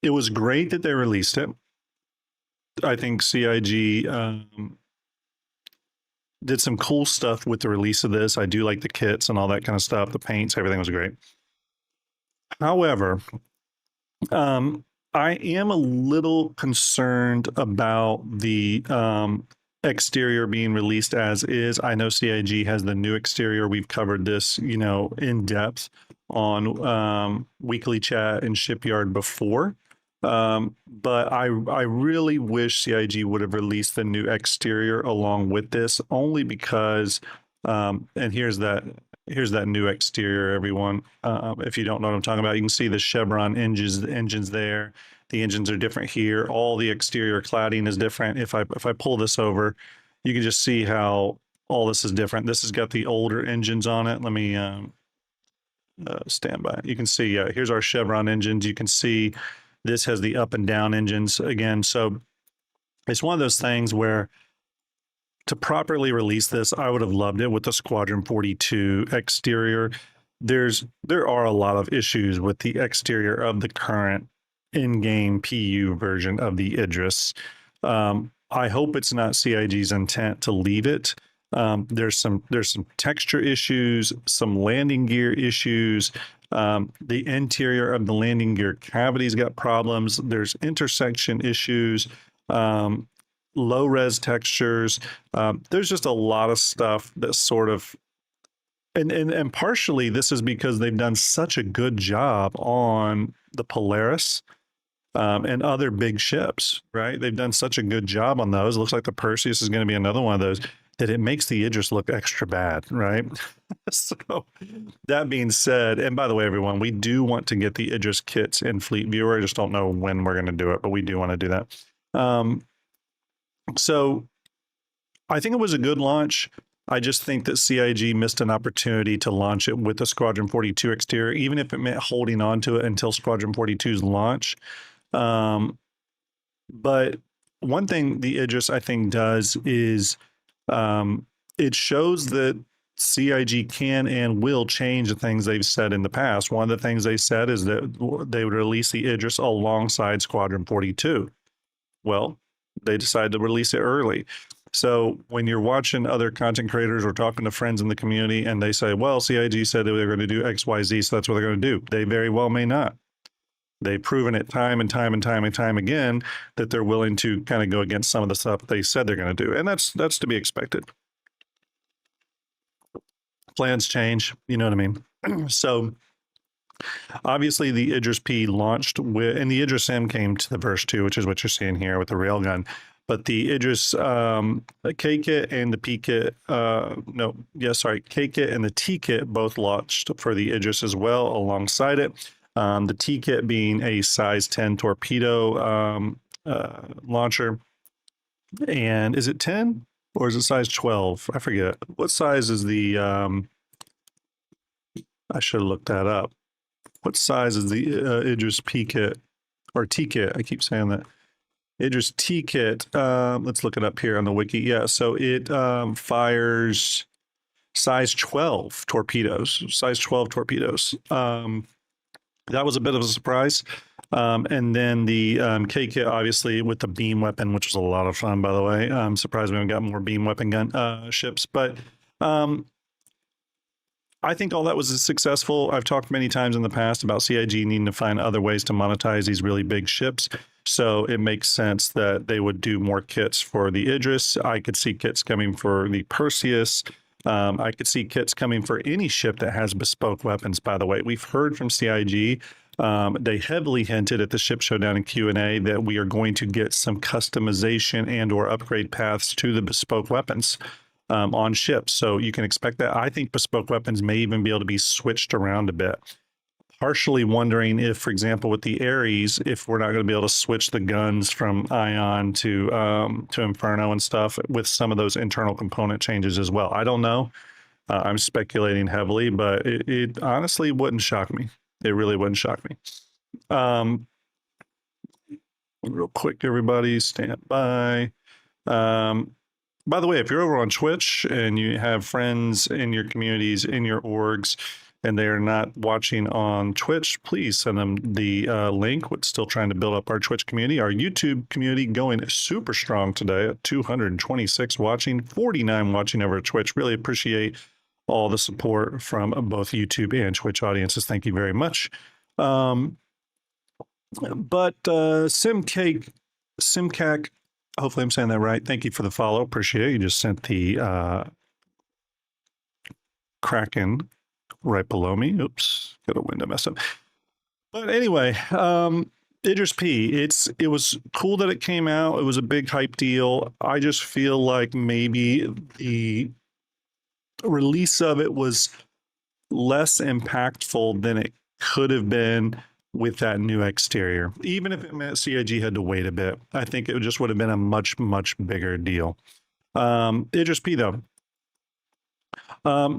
it was great that they released it. I think CIG did some cool stuff with the release of this. I do like the kits and all that kind of stuff. The paints, everything was great. However, I am a little concerned about the exterior being released as is. I know CIG has the new exterior. We've covered this, in depth on weekly chat and Shipyard before. But I really wish CIG would have released the new exterior along with this, only because and here's that new exterior, everyone. If you don't know what I'm talking about, you can see the Chevron engines there. The engines are different here. All the exterior cladding is different. If I pull this over, you can just see how all this is different. This has got the older engines on it. Let me stand by. You can see, here's our Chevron engines. You can see this has the up and down engines again. So it's one of those things where to properly release this, I would have loved it with the Squadron 42 exterior. There are a lot of issues with the exterior of the current in-game PU version of the Idris. I hope it's not CIG's intent to leave it. There's some texture issues, some landing gear issues. The interior of the landing gear cavity's got problems. There's intersection issues, low res textures. There's just a lot of stuff that sort of, and partially this is because they've done such a good job on the Polaris and other big ships, right? They've done such a good job on those. It looks like the Perseus is going to be another one of those, that it makes the Idris look extra bad, right? So that being said, and by the way, everyone, we do want to get the Idris kits in Fleet Viewer. I just don't know when we're going to do it, but we do want to do that. So I think it was a good launch. I just think that CIG missed an opportunity to launch it with the Squadron 42 exterior, even if it meant holding on to it until Squadron 42's launch. But one thing the Idris, I think, does is it shows that CIG can and will change the things they've said in the past. One of the things they said is that they would release the Idris alongside Squadron 42. Well, they decided to release it early. So when you're watching other content creators or talking to friends in the community and they say, well, CIG said that they're going to do X, Y, Z, so that's what they're going to do. They very well may not. They've proven it time and time and time and time again that they're willing to kind of go against some of the stuff they said they're going to do. And that's to be expected. Plans change, you know what I mean? So obviously the Idris P launched with, and the Idris M came to the verse 2, which is what you're seeing here with the railgun. But the Idris K kit and the P kit, K kit and the T kit both launched for the Idris as well alongside it. The T kit being a size 10 torpedo launcher. And is it 10 or is it size 12? I forget. What size is the, I should have looked that up. What size is the Idris P kit or T kit? I keep saying that. Idris T kit. Let's look it up here on the wiki. Yeah, so it fires size 12 torpedoes. Size 12 torpedoes. That was a bit of a surprise. And then the K kit, obviously, with the beam weapon, which was a lot of fun, by the way. I'm surprised we haven't got more beam weapon gun ships, but I think all that was successful. I've talked many times in the past about CIG needing to find other ways to monetize these really big ships. So it makes sense that they would do more kits for the Idris. I could see kits coming for the Perseus. I could see kits coming for any ship that has bespoke weapons, by the way. We've heard from CIG. They heavily hinted at the Ship Showdown and Q&A that we are going to get some customization and or upgrade paths to the bespoke weapons on ships. So you can expect that. I think bespoke weapons may even be able to be switched around a bit. Partially wondering if, for example, with the Ares, if we're not going to be able to switch the guns from Ion to Inferno and stuff with some of those internal component changes as well. I don't know. I'm speculating heavily, but it honestly wouldn't shock me. It really wouldn't shock me. Real quick, everybody, stand by. By the way, if you're over on Twitch and you have friends in your communities, in your orgs, and they are not watching on Twitch, please send them the link. We're still trying to build up our Twitch community. Our YouTube community going super strong today at 226 watching, 49 watching over at Twitch. Really appreciate all the support from both YouTube and Twitch audiences. Thank you very much. But Simcac, hopefully I'm saying that right. Thank you for the follow. Appreciate it. You just sent the Kraken right below me. Oops, got a window mess up. But anyway, Idris P, it was cool that it came out. It was a big hype deal. I just feel like maybe the release of it was less impactful than it could have been with that new exterior. Even if it meant CIG had to wait a bit, I think it just would have been a much, much bigger deal. Idris P, though.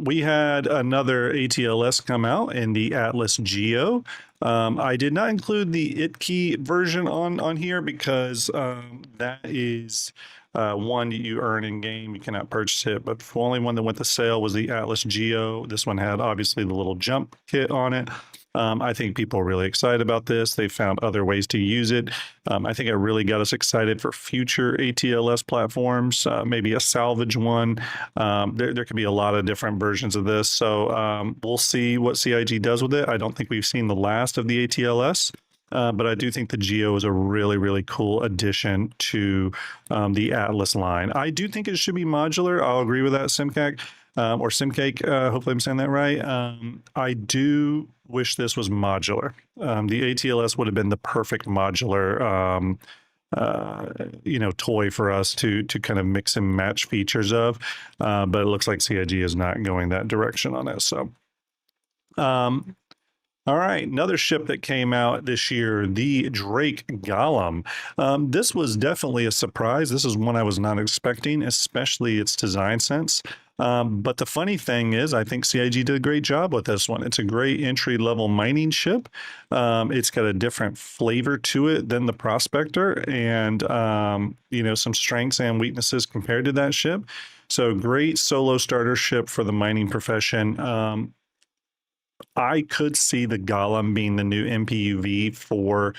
We had another ATLS come out in the Atlas Geo. I did not include the ITKey version on here because that is one you earn in game. You cannot purchase it, but the only one that went to sale was the Atlas Geo. This one had obviously the little jump kit on it. I think people are really excited about this. They found other ways to use it. I think it really got us excited for future ATLS platforms, maybe a salvage one. There could be a lot of different versions of this. So we'll see what CIG does with it. I don't think we've seen the last of the ATLS. But I do think the Geo is a really, really cool addition to the Atlas line. I do think it should be modular. I'll agree with that, Simcac. Or Simcake, hopefully I'm saying that right. I do wish this was modular. The ATLS would have been the perfect modular, toy for us to kind of mix and match features of. But it looks like CIG is not going that direction on it. So All right, another ship that came out this year, the Drake Gollum. This was definitely a surprise. This is one I was not expecting, especially its design sense. But the funny thing is, I think CIG did a great job with this one. It's a great entry level mining ship. It's got a different flavor to it than the Prospector, and some strengths and weaknesses compared to that ship. So great solo starter ship for the mining profession. I could see the Golem being the new MPUV for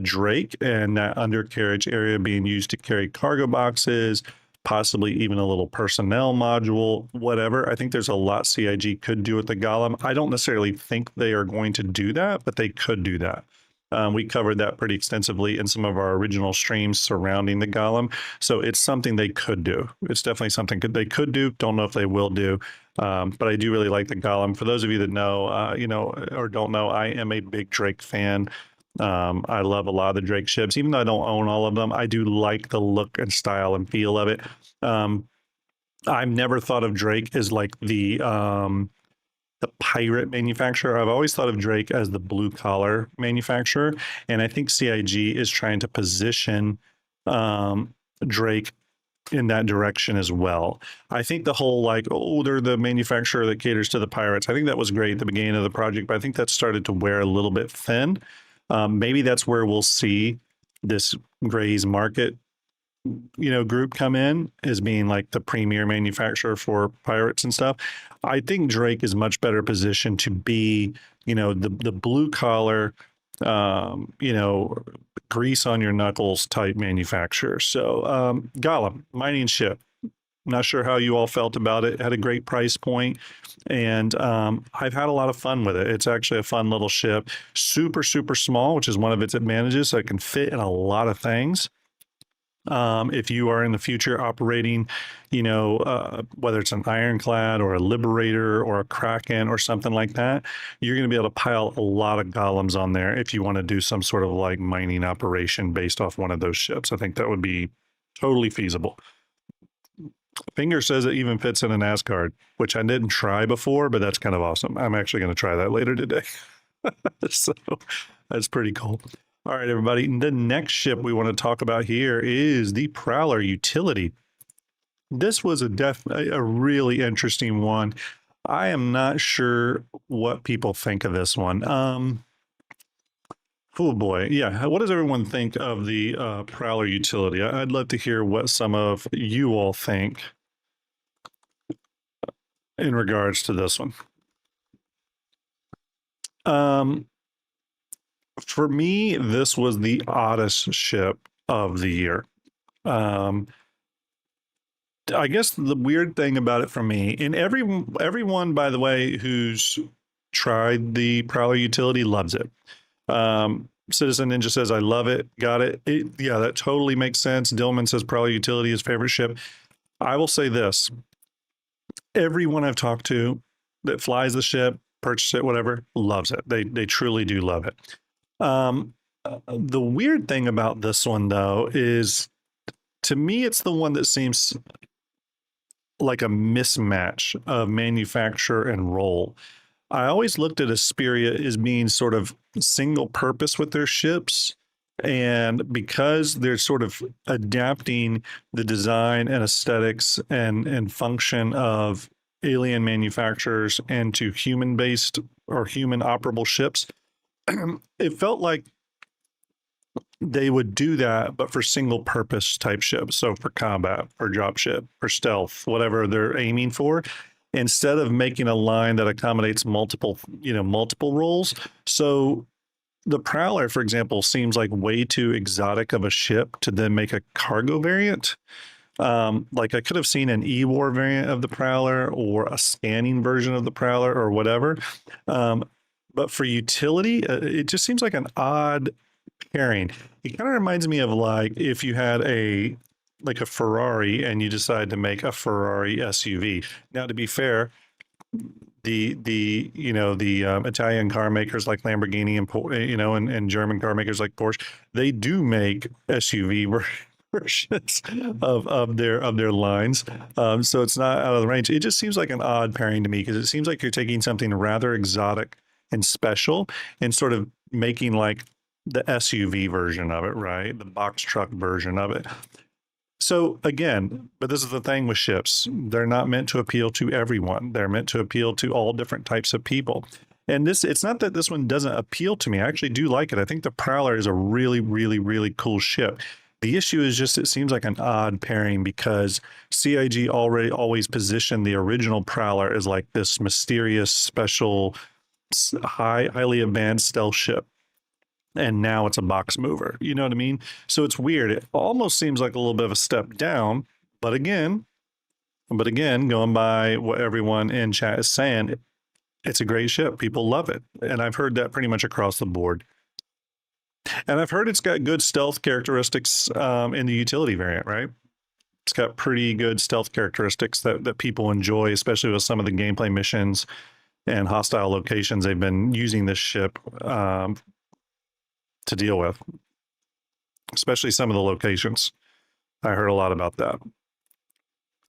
Drake, and that undercarriage area being used to carry cargo boxes, possibly even a little personnel module, whatever. I think there's a lot CIG could do with the Golem. I don't necessarily think they are going to do that, but they could do that. We covered that pretty extensively in some of our original streams surrounding the Golem. So it's something they could do. It's definitely something they could do. Don't know if they will do. But I do really like the Golem. For those of you that know, or don't know, I am a big Drake fan. I love a lot of the Drake ships, even though I don't own all of them. I do like the look and style and feel of it. I've never thought of Drake as like the pirate manufacturer. I've always thought of Drake as the blue collar manufacturer, and I think CIG is trying to position Drake in that direction as well. I think the whole like, oh, they're the manufacturer that caters to the pirates. I think that was great at the beginning of the project, but I think that started to wear a little bit thin. Maybe that's where we'll see this Gray's Market group come in as being like the premier manufacturer for pirates and stuff. I think Drake is much better positioned to be, the blue collar, grease on your knuckles type manufacturer. So Gollum, mining ship. Not sure how you all felt about it. Had a great price point, and I've had a lot of fun with it. It's actually a fun little ship, super, super small, which is one of its advantages. So it can fit in a lot of things. If you are in the future operating, whether it's an ironclad or a liberator or a kraken or something like that, you're going to be able to pile a lot of golems on there if you want to do some sort of like mining operation based off one of those ships. I think that would be totally feasible. Finger says it even fits in an Asgard, which I didn't try before, but that's kind of awesome. I'm actually going to try that later today. So that's pretty cool. All right, everybody. The next ship we want to talk about here is the Prowler Utility. This was a really interesting one. I am not sure what people think of this one. Oh boy, yeah. What does everyone think of the Prowler Utility? I'd love to hear what some of you all think in regards to this one. For me, this was the oddest ship of the year. I guess the weird thing about it for me, and everyone, by the way, who's tried the Prowler Utility loves it. Citizen Ninja says, I love it. Got it. Yeah, that totally makes sense. Dillman says Prowler Utility is favorite ship. I will say this. Everyone I've talked to that flies the ship, purchased it, whatever, loves it. They truly do love it. The weird thing about this one, though, is to me, it's the one that seems like a mismatch of manufacturer and role. I always looked at Asperia as being sort of single purpose with their ships. And because they're sort of adapting the design and aesthetics and function of alien manufacturers into human-based or human operable ships, it felt like they would do that, but for single purpose type ships. So for combat, for dropship, for stealth, whatever they're aiming for, instead of making a line that accommodates multiple roles. So the Prowler, for example, seems like way too exotic of a ship to then make a cargo variant. Like I could have seen an E-War variant of the Prowler or a scanning version of the Prowler or whatever. But for utility, it just seems like an odd pairing. It kind of reminds me of like if you had a Ferrari and you decide to make a Ferrari SUV. Now, to be fair, the Italian car makers like Lamborghini and German car makers like Porsche, they do make SUV versions of their lines. So it's not out of the range. It just seems like an odd pairing to me because it seems like you're taking something rather exotic and special, and sort of making like the SUV version of it, right? The box truck version of it. So again, but this is the thing with ships. They're not meant to appeal to everyone. They're meant to appeal to all different types of people. And it's not that this one doesn't appeal to me. I actually do like it. I think the Prowler is a really, really, really cool ship. The issue is just it seems like an odd pairing because CIG already always positioned the original Prowler as like this mysterious, special, highly advanced stealth ship. And now it's a box mover. You know what I mean? So it's weird. It almost seems like a little bit of a step down, but again, going by what everyone in chat is saying, it's a great ship. People love it. And I've heard that pretty much across the board. And I've heard it's got good stealth characteristics in the utility variant, right? It's got pretty good stealth characteristics that people enjoy, especially with some of the gameplay missions and hostile locations they've been using this ship to deal with, especially some of the locations. I heard a lot about that.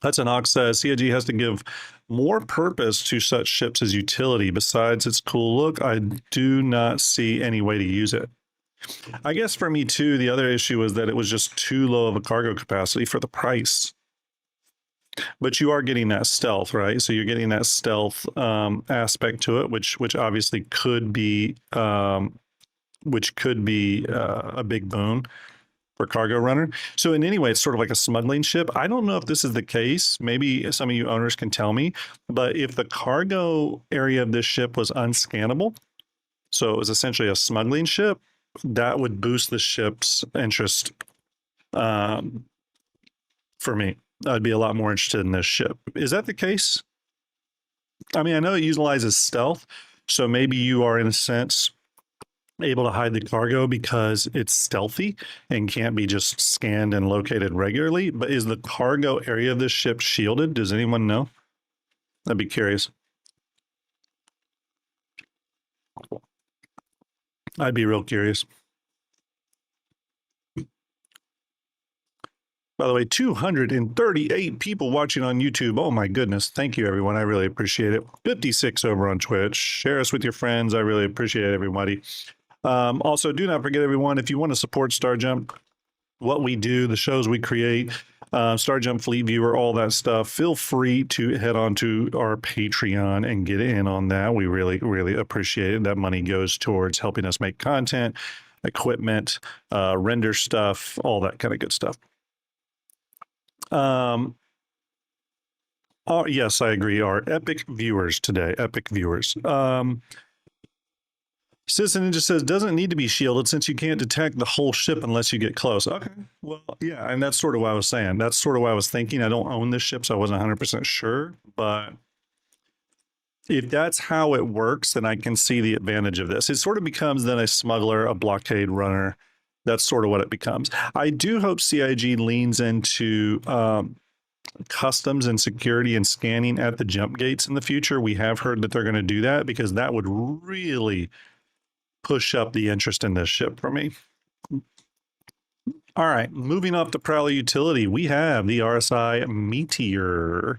Hudson Hawk says CIG has to give more purpose to such ships as utility. Besides its cool look, I do not see any way to use it. I guess for me too, the other issue was that it was just too low of a cargo capacity for the price. But you are getting that stealth, right? So you're getting that stealth aspect to it, which obviously could be a big boon for cargo runner. So in any way, it's sort of like a smuggling ship. I don't know if this is the case. Maybe some of you owners can tell me. But if the cargo area of this ship was unscannable, so it was essentially a smuggling ship, that would boost the ship's interest for me. I'd be a lot more interested in this ship. Is that the case? I mean, I know it utilizes stealth, so maybe you are in a sense able to hide the cargo because it's stealthy and can't be just scanned and located regularly. But is the cargo area of this ship shielded? Does anyone know? I'd be curious. I'd be real curious. By the way, 238 people watching on YouTube. Oh my goodness. Thank you, everyone. I really appreciate it. 56 over on Twitch. Share us with your friends. I really appreciate everybody. Also, do not forget, everyone, if you want to support STARJUMP, what we do, the shows we create, STARJUMP Fleet Viewer, all that stuff, feel free to head on to our Patreon and get in on that. We really, really appreciate it. That money goes towards helping us make content, equipment, render stuff, all that kind of good stuff. Yes, I agree. Our epic viewers today, epic viewers. Citizen Ninja says, doesn't need to be shielded since you can't detect the whole ship unless you get close. Okay, well, yeah, and that's sort of what I was saying. That's sort of what I was thinking. I don't own this ship, so I wasn't 100% sure. But if that's how it works, then I can see the advantage of this. It sort of becomes then a smuggler, a blockade runner. That's sort of what it becomes. I do hope CIG leans into customs and security and scanning at the jump gates in the future. We have heard that they're going to do that because that would really push up the interest in this ship for me. All right, moving off the Prowler utility, we have the RSI Meteor.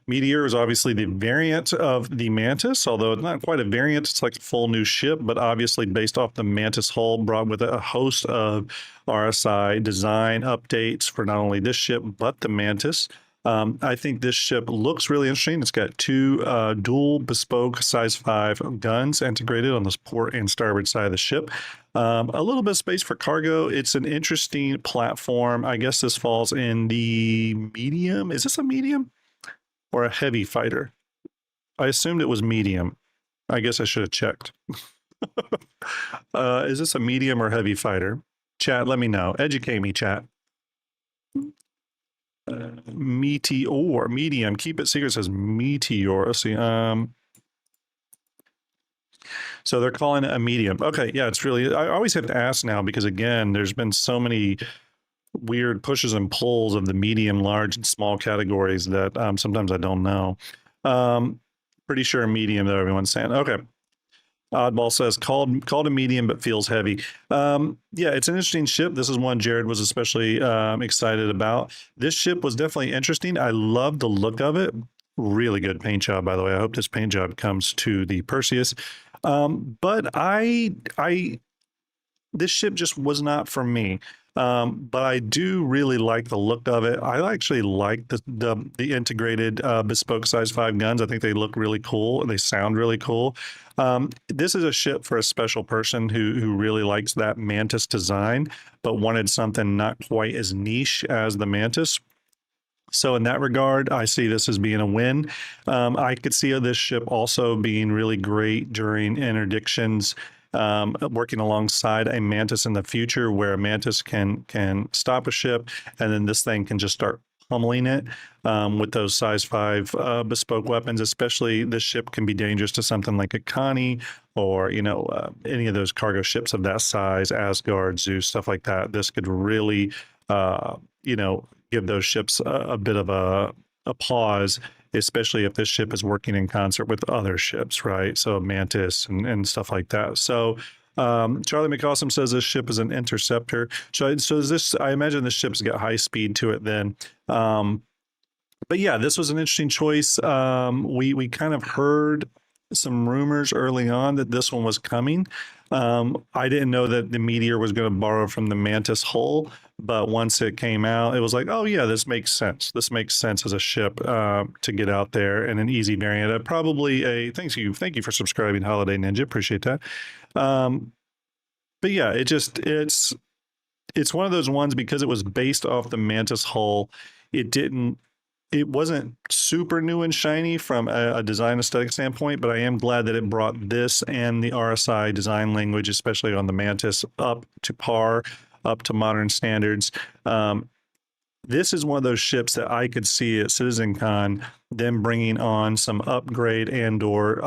Meteor is obviously the variant of the Mantis, although it's not quite a variant. It's like a full new ship, but obviously based off the Mantis hull, brought with it a host of RSI design updates for not only this ship, but the Mantis. I think this ship looks really interesting. It's got two dual bespoke size 5 guns integrated on this port and starboard side of the ship. A little bit of space for cargo. It's an interesting platform. I guess this falls in the medium. Is this a medium or a heavy fighter? I assumed it was medium. I guess I should have checked. Is this a medium or heavy fighter? Chat, let me know. Educate me, chat. Meteor, medium. Keep it secret says Meteor. Let's see. So they're calling it a medium. Okay, yeah, it's really. I always have to ask now because again, there's been so many weird pushes and pulls of the medium, large, and small categories that sometimes I don't know. Pretty sure medium though. Everyone's saying okay. Oddball says called a medium but feels heavy. Yeah, it's an interesting ship. This is one Jared was especially excited about. This ship was definitely interesting. I love the look of it. Really good paint job, by the way. I hope this paint job comes to the Perseus. But this ship just was not for me. But I do really like the look of it. I actually like the integrated bespoke size 5 guns. I think they look really cool and they sound really cool. This is a ship for a special person who really likes that Mantis design, but wanted something not quite as niche as the Mantis. So in that regard, I see this as being a win. I could see this ship also being really great during interdictions, working alongside a Mantis in the future, where a Mantis can stop a ship, and then this thing can just start pummeling it with those size 5 bespoke weapons. Especially this ship can be dangerous to something like a Connie, or any of those cargo ships of that size, Asgard, Zeus, stuff like that. This could really give those ships a bit of a pause, especially if this ship is working in concert with other ships, right? So Mantis and stuff like that. So Charlie McAwesome says this ship is an interceptor. So is this, I imagine this ship's got high speed to it then. But yeah, this was an interesting choice. We kind of heard some rumors early on that this one was coming. I didn't know that the Meteor was going to borrow from the Mantis hull, but once it came out, it was like, oh yeah, this makes sense. This makes sense as a ship to get out there, and an easy variant. Probably thank you for subscribing, Holiday Ninja. Appreciate that. But yeah, it's one of those ones, because it was based off the Mantis hull. It wasn't super new and shiny from a design aesthetic standpoint, but I am glad that it brought this and the RSI design language, especially on the Mantis, up to par, up to modern standards. This is one of those ships that I could see at CitizenCon them bringing on some upgrade and/or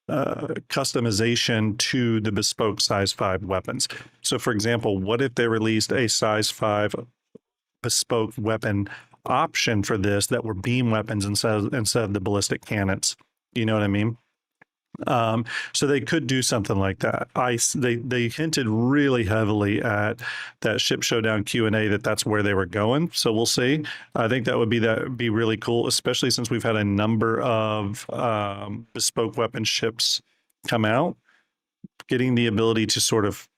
customization to the bespoke size 5 weapons. So, for example, what if they released a size 5 bespoke weapon option for this that were beam weapons instead of the ballistic cannons? You know what I mean? So they could do something like that. They hinted really heavily at that Ship Showdown Q&A that's where they were going. So we'll see. I think that would be really cool, especially since we've had a number of bespoke weapon ships come out. Getting the ability to sort of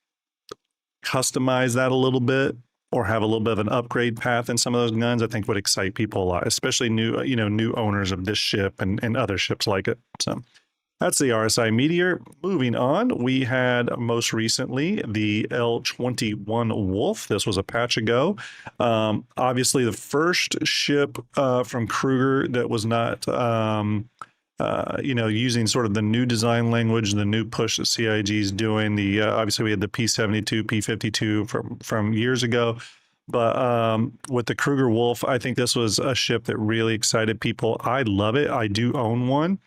customize that a little bit, or have a little bit of an upgrade path in some of those guns, I think would excite people a lot, especially new owners of this ship and other ships like it. So that's the RSI Meteor. Moving on, we had most recently the L-21 Wolf. This was a patch ago. Obviously, the first ship from Kruger that was not using sort of the new design language, the new push that CIG is doing. Obviously we had the P-72, P-52 from years ago, but with the Kruger Wolf, I think this was a ship that really excited people. I love it. I do own one.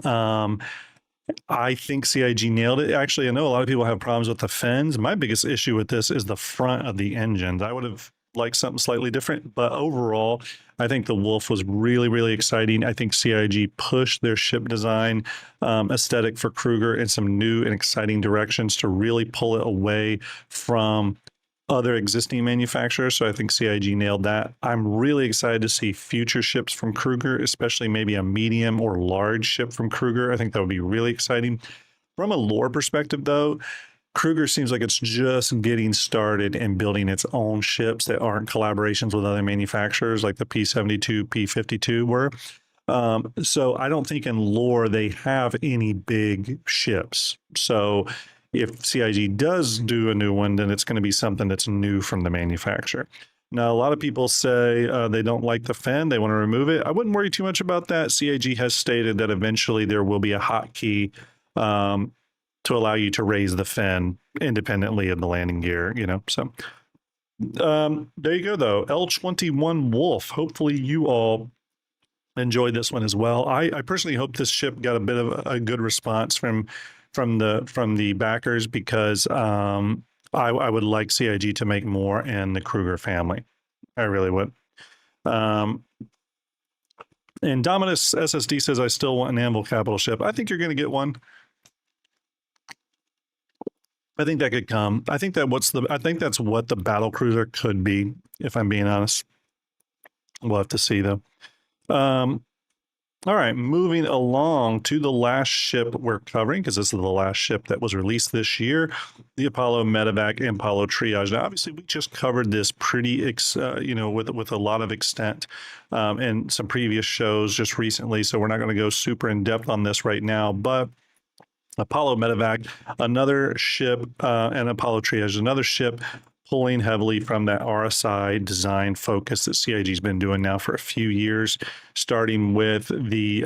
I think CIG nailed it. Actually, I know a lot of people have problems with the fins. My biggest issue with this is the front of the engines. I would have liked something slightly different, but overall, I think the Wolf was really, really exciting. I think CIG pushed their ship design aesthetic for Kruger in some new and exciting directions to really pull it away from other existing manufacturers. So I think CIG nailed that. I'm really excited to see future ships from Kruger, especially maybe a medium or large ship from Kruger. I think that would be really exciting. From a lore perspective, though, Kruger seems like it's just getting started in building its own ships that aren't collaborations with other manufacturers like the P-72, P-52 were. So I don't think in lore they have any big ships. So if CIG does do a new one, then it's going to be something that's new from the manufacturer. Now, a lot of people say they don't like the fin. They want to remove it. I wouldn't worry too much about that. CIG has stated that eventually there will be a hotkey to allow you to raise the fin independently of the landing gear, So there you go, though. L-21 Wolf. Hopefully you all enjoyed this one as well. I personally hope this ship got a bit of a good response from the backers, because I would like CIG to make more in the Kruger family. I really would. And Dominus SSD says, I still want an Anvil capital ship. I think you're going to get one. I think that could come. I think that's what the battle cruiser could be, if I'm being honest. We'll have to see, though. All right, moving along to the last ship we're covering, because this is the last ship that was released this year, the Apollo Medevac and Apollo Triage. Now, obviously, we just covered this pretty, with a lot of extent in some previous shows just recently. So we're not going to go super in depth on this right now, but Apollo Medevac, another ship, and Apollo Triage, another ship pulling heavily from that RSI design focus that CIG's been doing now for a few years, starting with the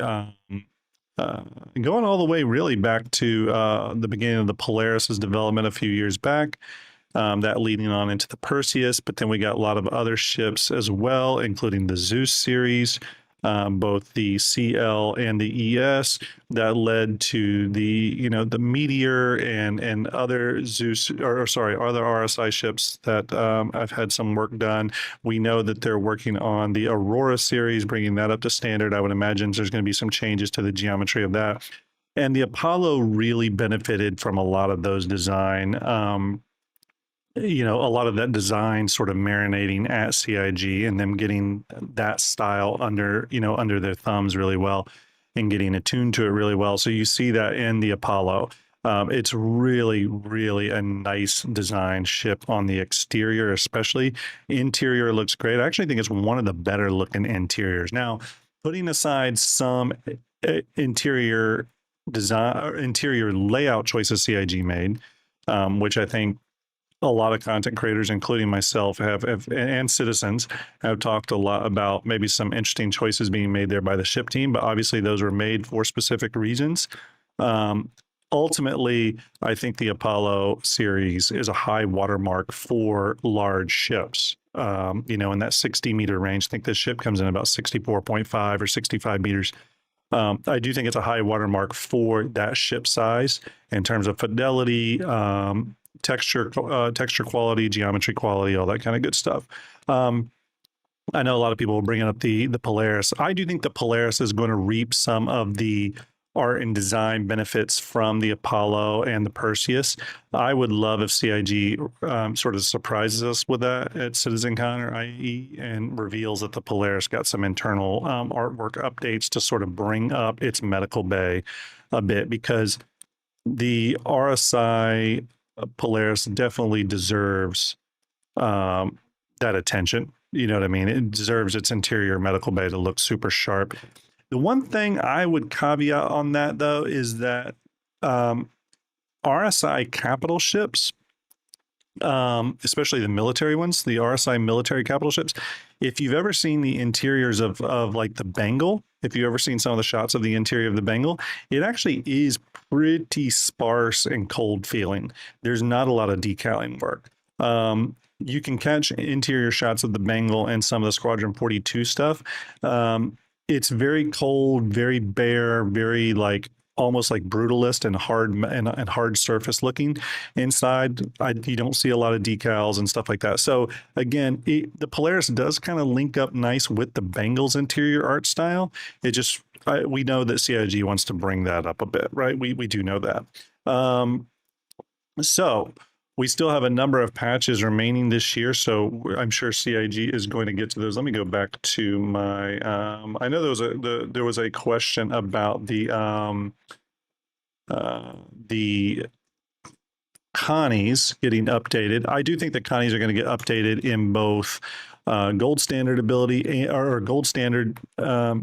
going all the way really back to the beginning of the Polaris's development a few years back. That leading on into the Perseus, but then we got a lot of other ships as well, including the Zeus series, both the CL and the ES, that led to the Meteor and other Zeus, or sorry, other RSI ships that I've had some work done. We know that they're working on the Aurora series, bringing that up to standard. I would imagine there's going to be some changes to the geometry of that. And the Apollo really benefited from a lot of those design. A lot of that design sort of marinating at CIG and them getting that style under their thumbs really well and getting attuned to it really well. So you see that in the Apollo. It's really, really a nice design ship on the exterior, especially. Interior looks great. I actually think it's one of the better looking interiors. Now, putting aside some interior design or interior layout choices CIG made, which I think a lot of content creators, including myself, have and citizens have talked a lot about maybe some interesting choices being made there by the ship team, but obviously those were made for specific reasons. Ultimately, I think the Apollo series is a high watermark for large ships. In that 60-meter range. I think this ship comes in about 64.5 or 65 meters. I do think it's a high watermark for that ship size in terms of fidelity, texture quality, geometry quality, all that kind of good stuff. I know a lot of people will bring up the Polaris. I do think the Polaris is going to reap some of the art and design benefits from the Apollo and the Perseus. I would love if CIG sort of surprises us with that at CitizenCon or IE and reveals that the Polaris got some internal artwork updates to sort of bring up its medical bay a bit, because the RSI Polaris definitely deserves that attention. You know what I mean? It deserves its interior medical bay to look super sharp. The one thing I would caveat on that, though, is that RSI capital ships, especially the military ones, the RSI military capital ships, if you've ever seen the interiors of like the Bengal, if you've ever seen some of the shots of the interior of the Bengal, it actually is pretty sparse and cold feeling. There's not a lot of decaling work. You can catch interior shots of the Bengal and some of the Squadron 42 stuff. It's very cold, very bare, very like almost like brutalist and hard surface looking inside. You don't see a lot of decals and stuff like that. So again, the Polaris does kind of link up nice with the Bengal's interior art style. It just we know that CIG wants to bring that up a bit, right? We do know that. So we still have a number of patches remaining this year, so I'm sure CIG is going to get to those. Let me go back to my. I know there was a question about the Connies getting updated. I do think the Connies are going to get updated in both gold standard ability or gold standard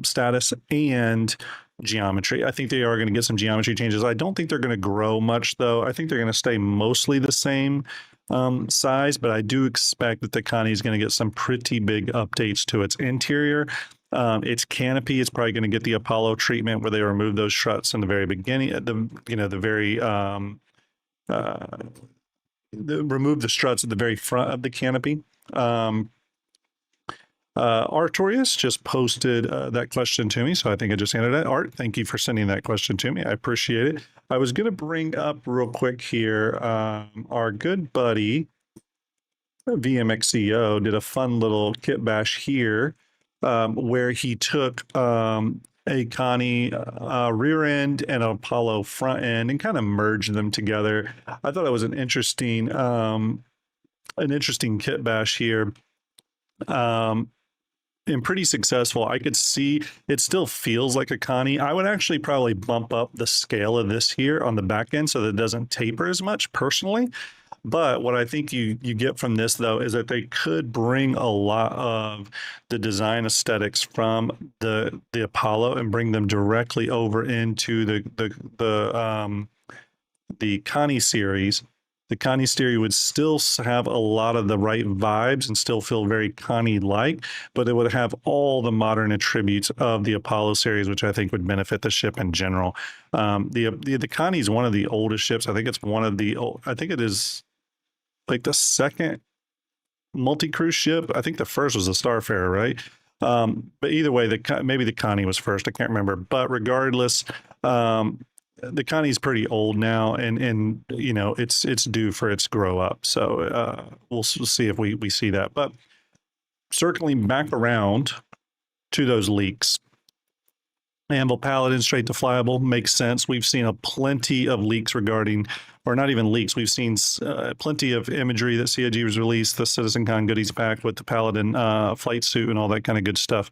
status and geometry. I think they are going to get some geometry changes. I don't think they're going to grow much, though. I think they're going to stay mostly the same size, but I do expect that the Connie is going to get some pretty big updates to its interior. Its canopy is probably going to get the Apollo treatment, where they remove those struts in the very beginning, remove the struts at the very front of the canopy. Artorius just posted that question to me, so I think I just handed it. Art, thank you for sending that question to me. I appreciate it. I was going to bring up real quick here, our good buddy VMXEO did a fun little kit bash here, where he took a Connie rear end and an Apollo front end and kind of merged them together. I thought it was an interesting kit bash here. and pretty successful. I could see it still feels like a Connie. I would actually probably bump up the scale of this here on the back end so that it doesn't taper as much personally. But what I think you get from this though is that they could bring a lot of the design aesthetics from the Apollo and bring them directly over into the Connie series. The Connie series would still have a lot of the right vibes and still feel very Connie-like, but it would have all the modern attributes of the Apollo series, which I think would benefit the ship in general. The Connie is one of the oldest ships. I think it's one of the I think it is like the second multi-cruise ship. I think the first was the Starfarer, right? But either way, maybe the Connie was first. I can't remember. But regardless, the Connie's pretty old now, and you know it's due for its grow up. So we'll see if we see that. But circling back around to those leaks. Anvil Paladin straight to flyable makes sense. We've seen a plenty of leaks regarding, or not even leaks. We've seen plenty of imagery that CIG was released, the CitizenCon goodies pack with the Paladin flight suit and all that kind of good stuff.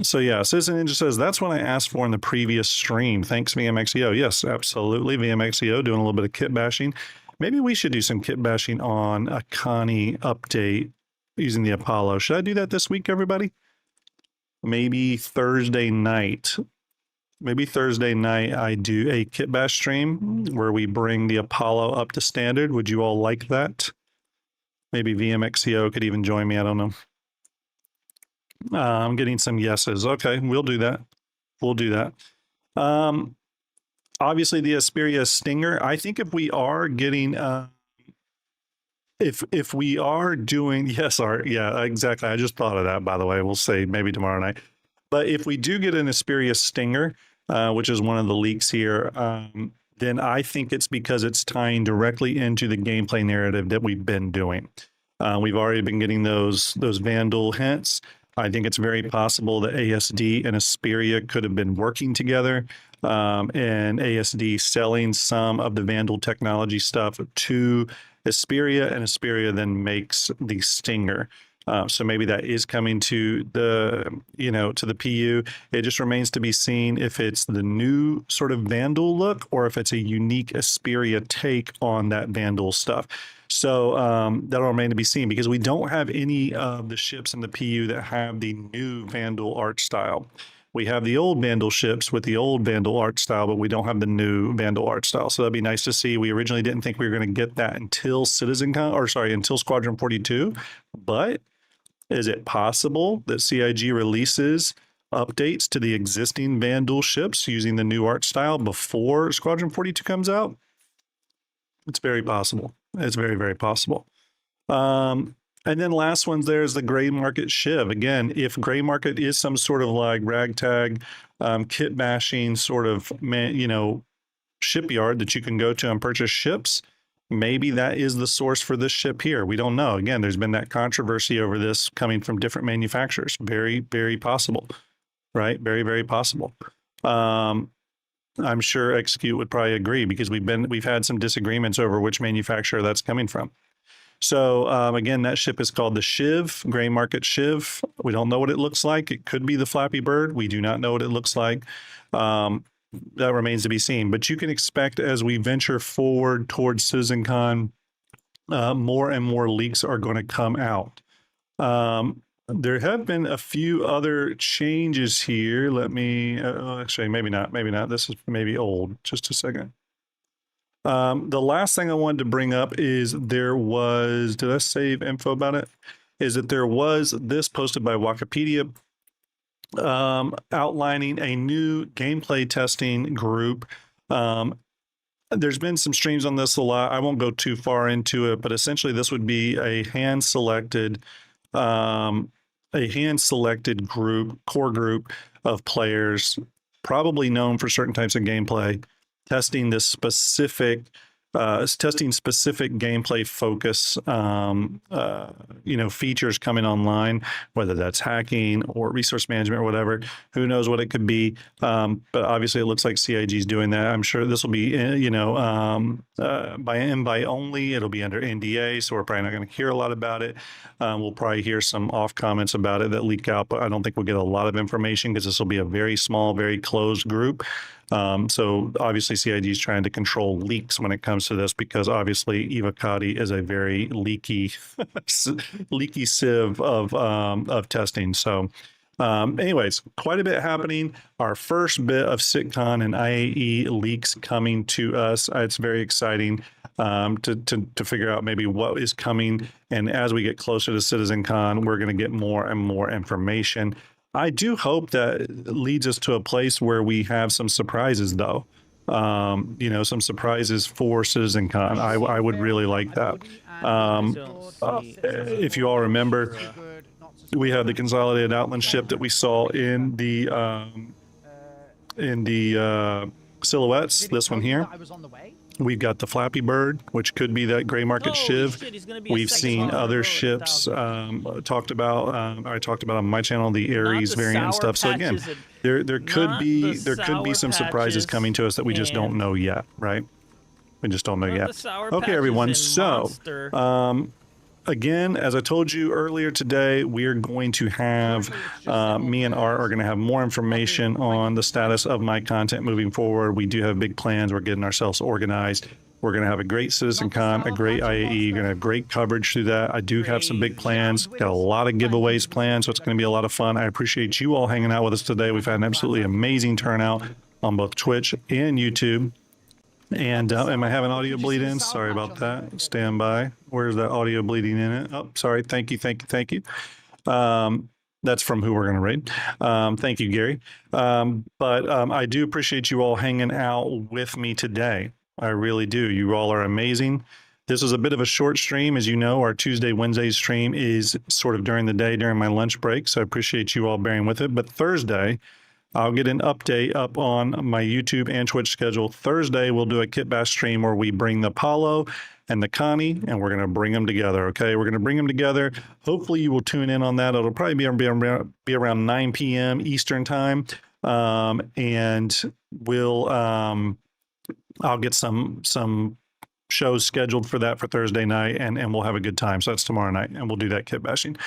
So yeah, Citizen Ninja says, that's what I asked for in the previous stream. Thanks, VMXEO. Yes, absolutely. VMXEO doing a little bit of kit bashing. Maybe we should do some kit bashing on a Connie update using the Apollo. Should I do that this week, everybody? Maybe Thursday night. Maybe Thursday night I do a kit bash stream where we bring the Apollo up to standard. Would you all like that? Maybe VMXCO could even join me. I don't know. I'm getting some yeses. Okay, we'll do that. We'll do that. Obviously, the Asperia Stinger. I think if we are getting, if we are doing, yes, yeah, exactly. I just thought of that, by the way. We'll say maybe tomorrow night. But if we do get an Asperia Stinger, which is one of the leaks here, then I think it's because it's tying directly into the gameplay narrative that we've been doing. We've already been getting those Vandal hints. I think it's very possible that ASD and Asperia could have been working together, and ASD selling some of the Vandal technology stuff to Asperia, and Asperia then makes the Stinger. So maybe that is coming to the, to the PU. It just remains to be seen if it's the new sort of Vandal look or if it's a unique Asperia take on that Vandal stuff. So that'll remain to be seen because we don't have any of the ships in the PU that have the new Vandal art style. We have the old Vandal ships with the old Vandal art style, but we don't have the new Vandal art style. So that'd be nice to see. We originally didn't think we were going to get that until until Squadron 42. But is it possible that CIG releases updates to the existing Vandal ships using the new art style before Squadron 42 comes out? It's very possible. It's very, very possible. And then last one's there's the gray market Shiv. Again, if gray market is some sort of like ragtag, kit bashing sort of, shipyard that you can go to and purchase ships, maybe that is the source for this ship here. We don't know. Again, there's been that controversy over this coming from different manufacturers. Very, very possible, right? Very, very possible. I'm sure Execute would probably agree because we've had some disagreements over which manufacturer that's coming from. So again, that ship is called the Shiv, Gray Market Shiv. We don't know what it looks like. It could be the Flappy Bird. We do not know what it looks like. That remains to be seen. But you can expect as we venture forward towards CitizenCon, more and more leaks are going to come out. There have been a few other changes here. Let me, actually, maybe not. This is maybe old. Just a second. The last thing I wanted to bring up is there was, did I save info about it? Is that there was this posted by Wikipedia outlining a new gameplay testing group. There's been some streams on this a lot. I won't go too far into it, but essentially this would be a hand-selected core group of players, probably known for certain types of gameplay, testing this specific testing specific gameplay focus, features coming online, whether that's hacking or resource management or whatever. Who knows what it could be? But obviously, it looks like CIG is doing that. I'm sure this will be, by invite only. It'll be under NDA, so we're probably not going to hear a lot about it. We'll probably hear some off comments about it that leak out, but I don't think we'll get a lot of information because this will be a very small, very closed group. So obviously CIG is trying to control leaks when it comes to this, because obviously Evocati is a very leaky sieve of testing. So anyways, quite a bit happening. Our first bit of SitCon and IAE leaks coming to us. It's very exciting to figure out maybe what is coming. And as we get closer to CitizenCon, we're going to get more and more information. I do hope that leads us to a place where we have some surprises, though. Some surprises for CitizenCon. I would really like that. If you all remember, we had the consolidated Outland ship that we saw in the silhouettes. This one here. We've got the Flappy Bird, which could be that gray market Shiv. We've seen other ships talked about. I talked about on my channel the Ares variant and stuff. So again, there could be some surprises coming to us that we just don't know yet, right? We just don't know yet. Okay, everyone. So again, as I told you earlier today, we are going to have, me and Art are going to have more information on the status of my content moving forward. We do have big plans. We're getting ourselves organized. We're going to have a great CitizenCon, a great IAE. You're going to have great coverage through that. I do have some big plans. Got a lot of giveaways planned, so it's going to be a lot of fun. I appreciate you all hanging out with us today. We've had an absolutely amazing turnout on both Twitch and YouTube. And am I having audio bleed in? Sorry about that. Stand by. Where's that audio bleeding in it? Oh, sorry. Thank you. That's from who we're going to raid. Thank you, Gary. But I do appreciate you all hanging out with me today. I really do. You all are amazing. This was a bit of a short stream. As you know, our Tuesday, Wednesday stream is sort of during the day, during my lunch break. So I appreciate you all bearing with it. But Thursday, I'll get an update up on my YouTube and Twitch schedule. Thursday, we'll do a Kit Bash stream where we bring the Apollo and the Connie, and we're going to bring them together, okay? We're going to bring them together. Hopefully, you will tune in on that. It'll probably be around 9 p.m. Eastern time, and I'll get some shows scheduled for that for Thursday night, and we'll have a good time. So that's tomorrow night, and we'll do that kit bashing.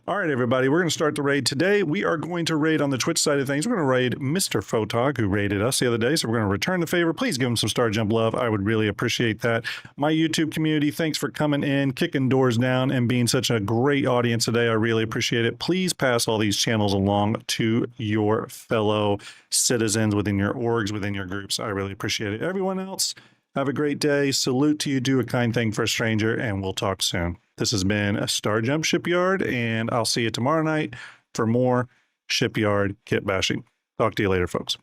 All right, everybody, we're going to start the raid today. We are going to raid on the Twitch side of things. We're going to raid Mr. Photog, who raided us the other day. So we're going to return the favor. Please give him some STARJUMP love. I would really appreciate that. My YouTube community, thanks for coming in, kicking doors down, and being such a great audience today. I really appreciate it. Please pass all these channels along to your fellow citizens within your orgs, within your groups. I really appreciate it. Everyone else, have a great day. Salute to you. Do a kind thing for a stranger, and we'll talk soon. This has been a STARJUMP Shipyard, and I'll see you tomorrow night for more Shipyard kit bashing. Talk to you later, folks.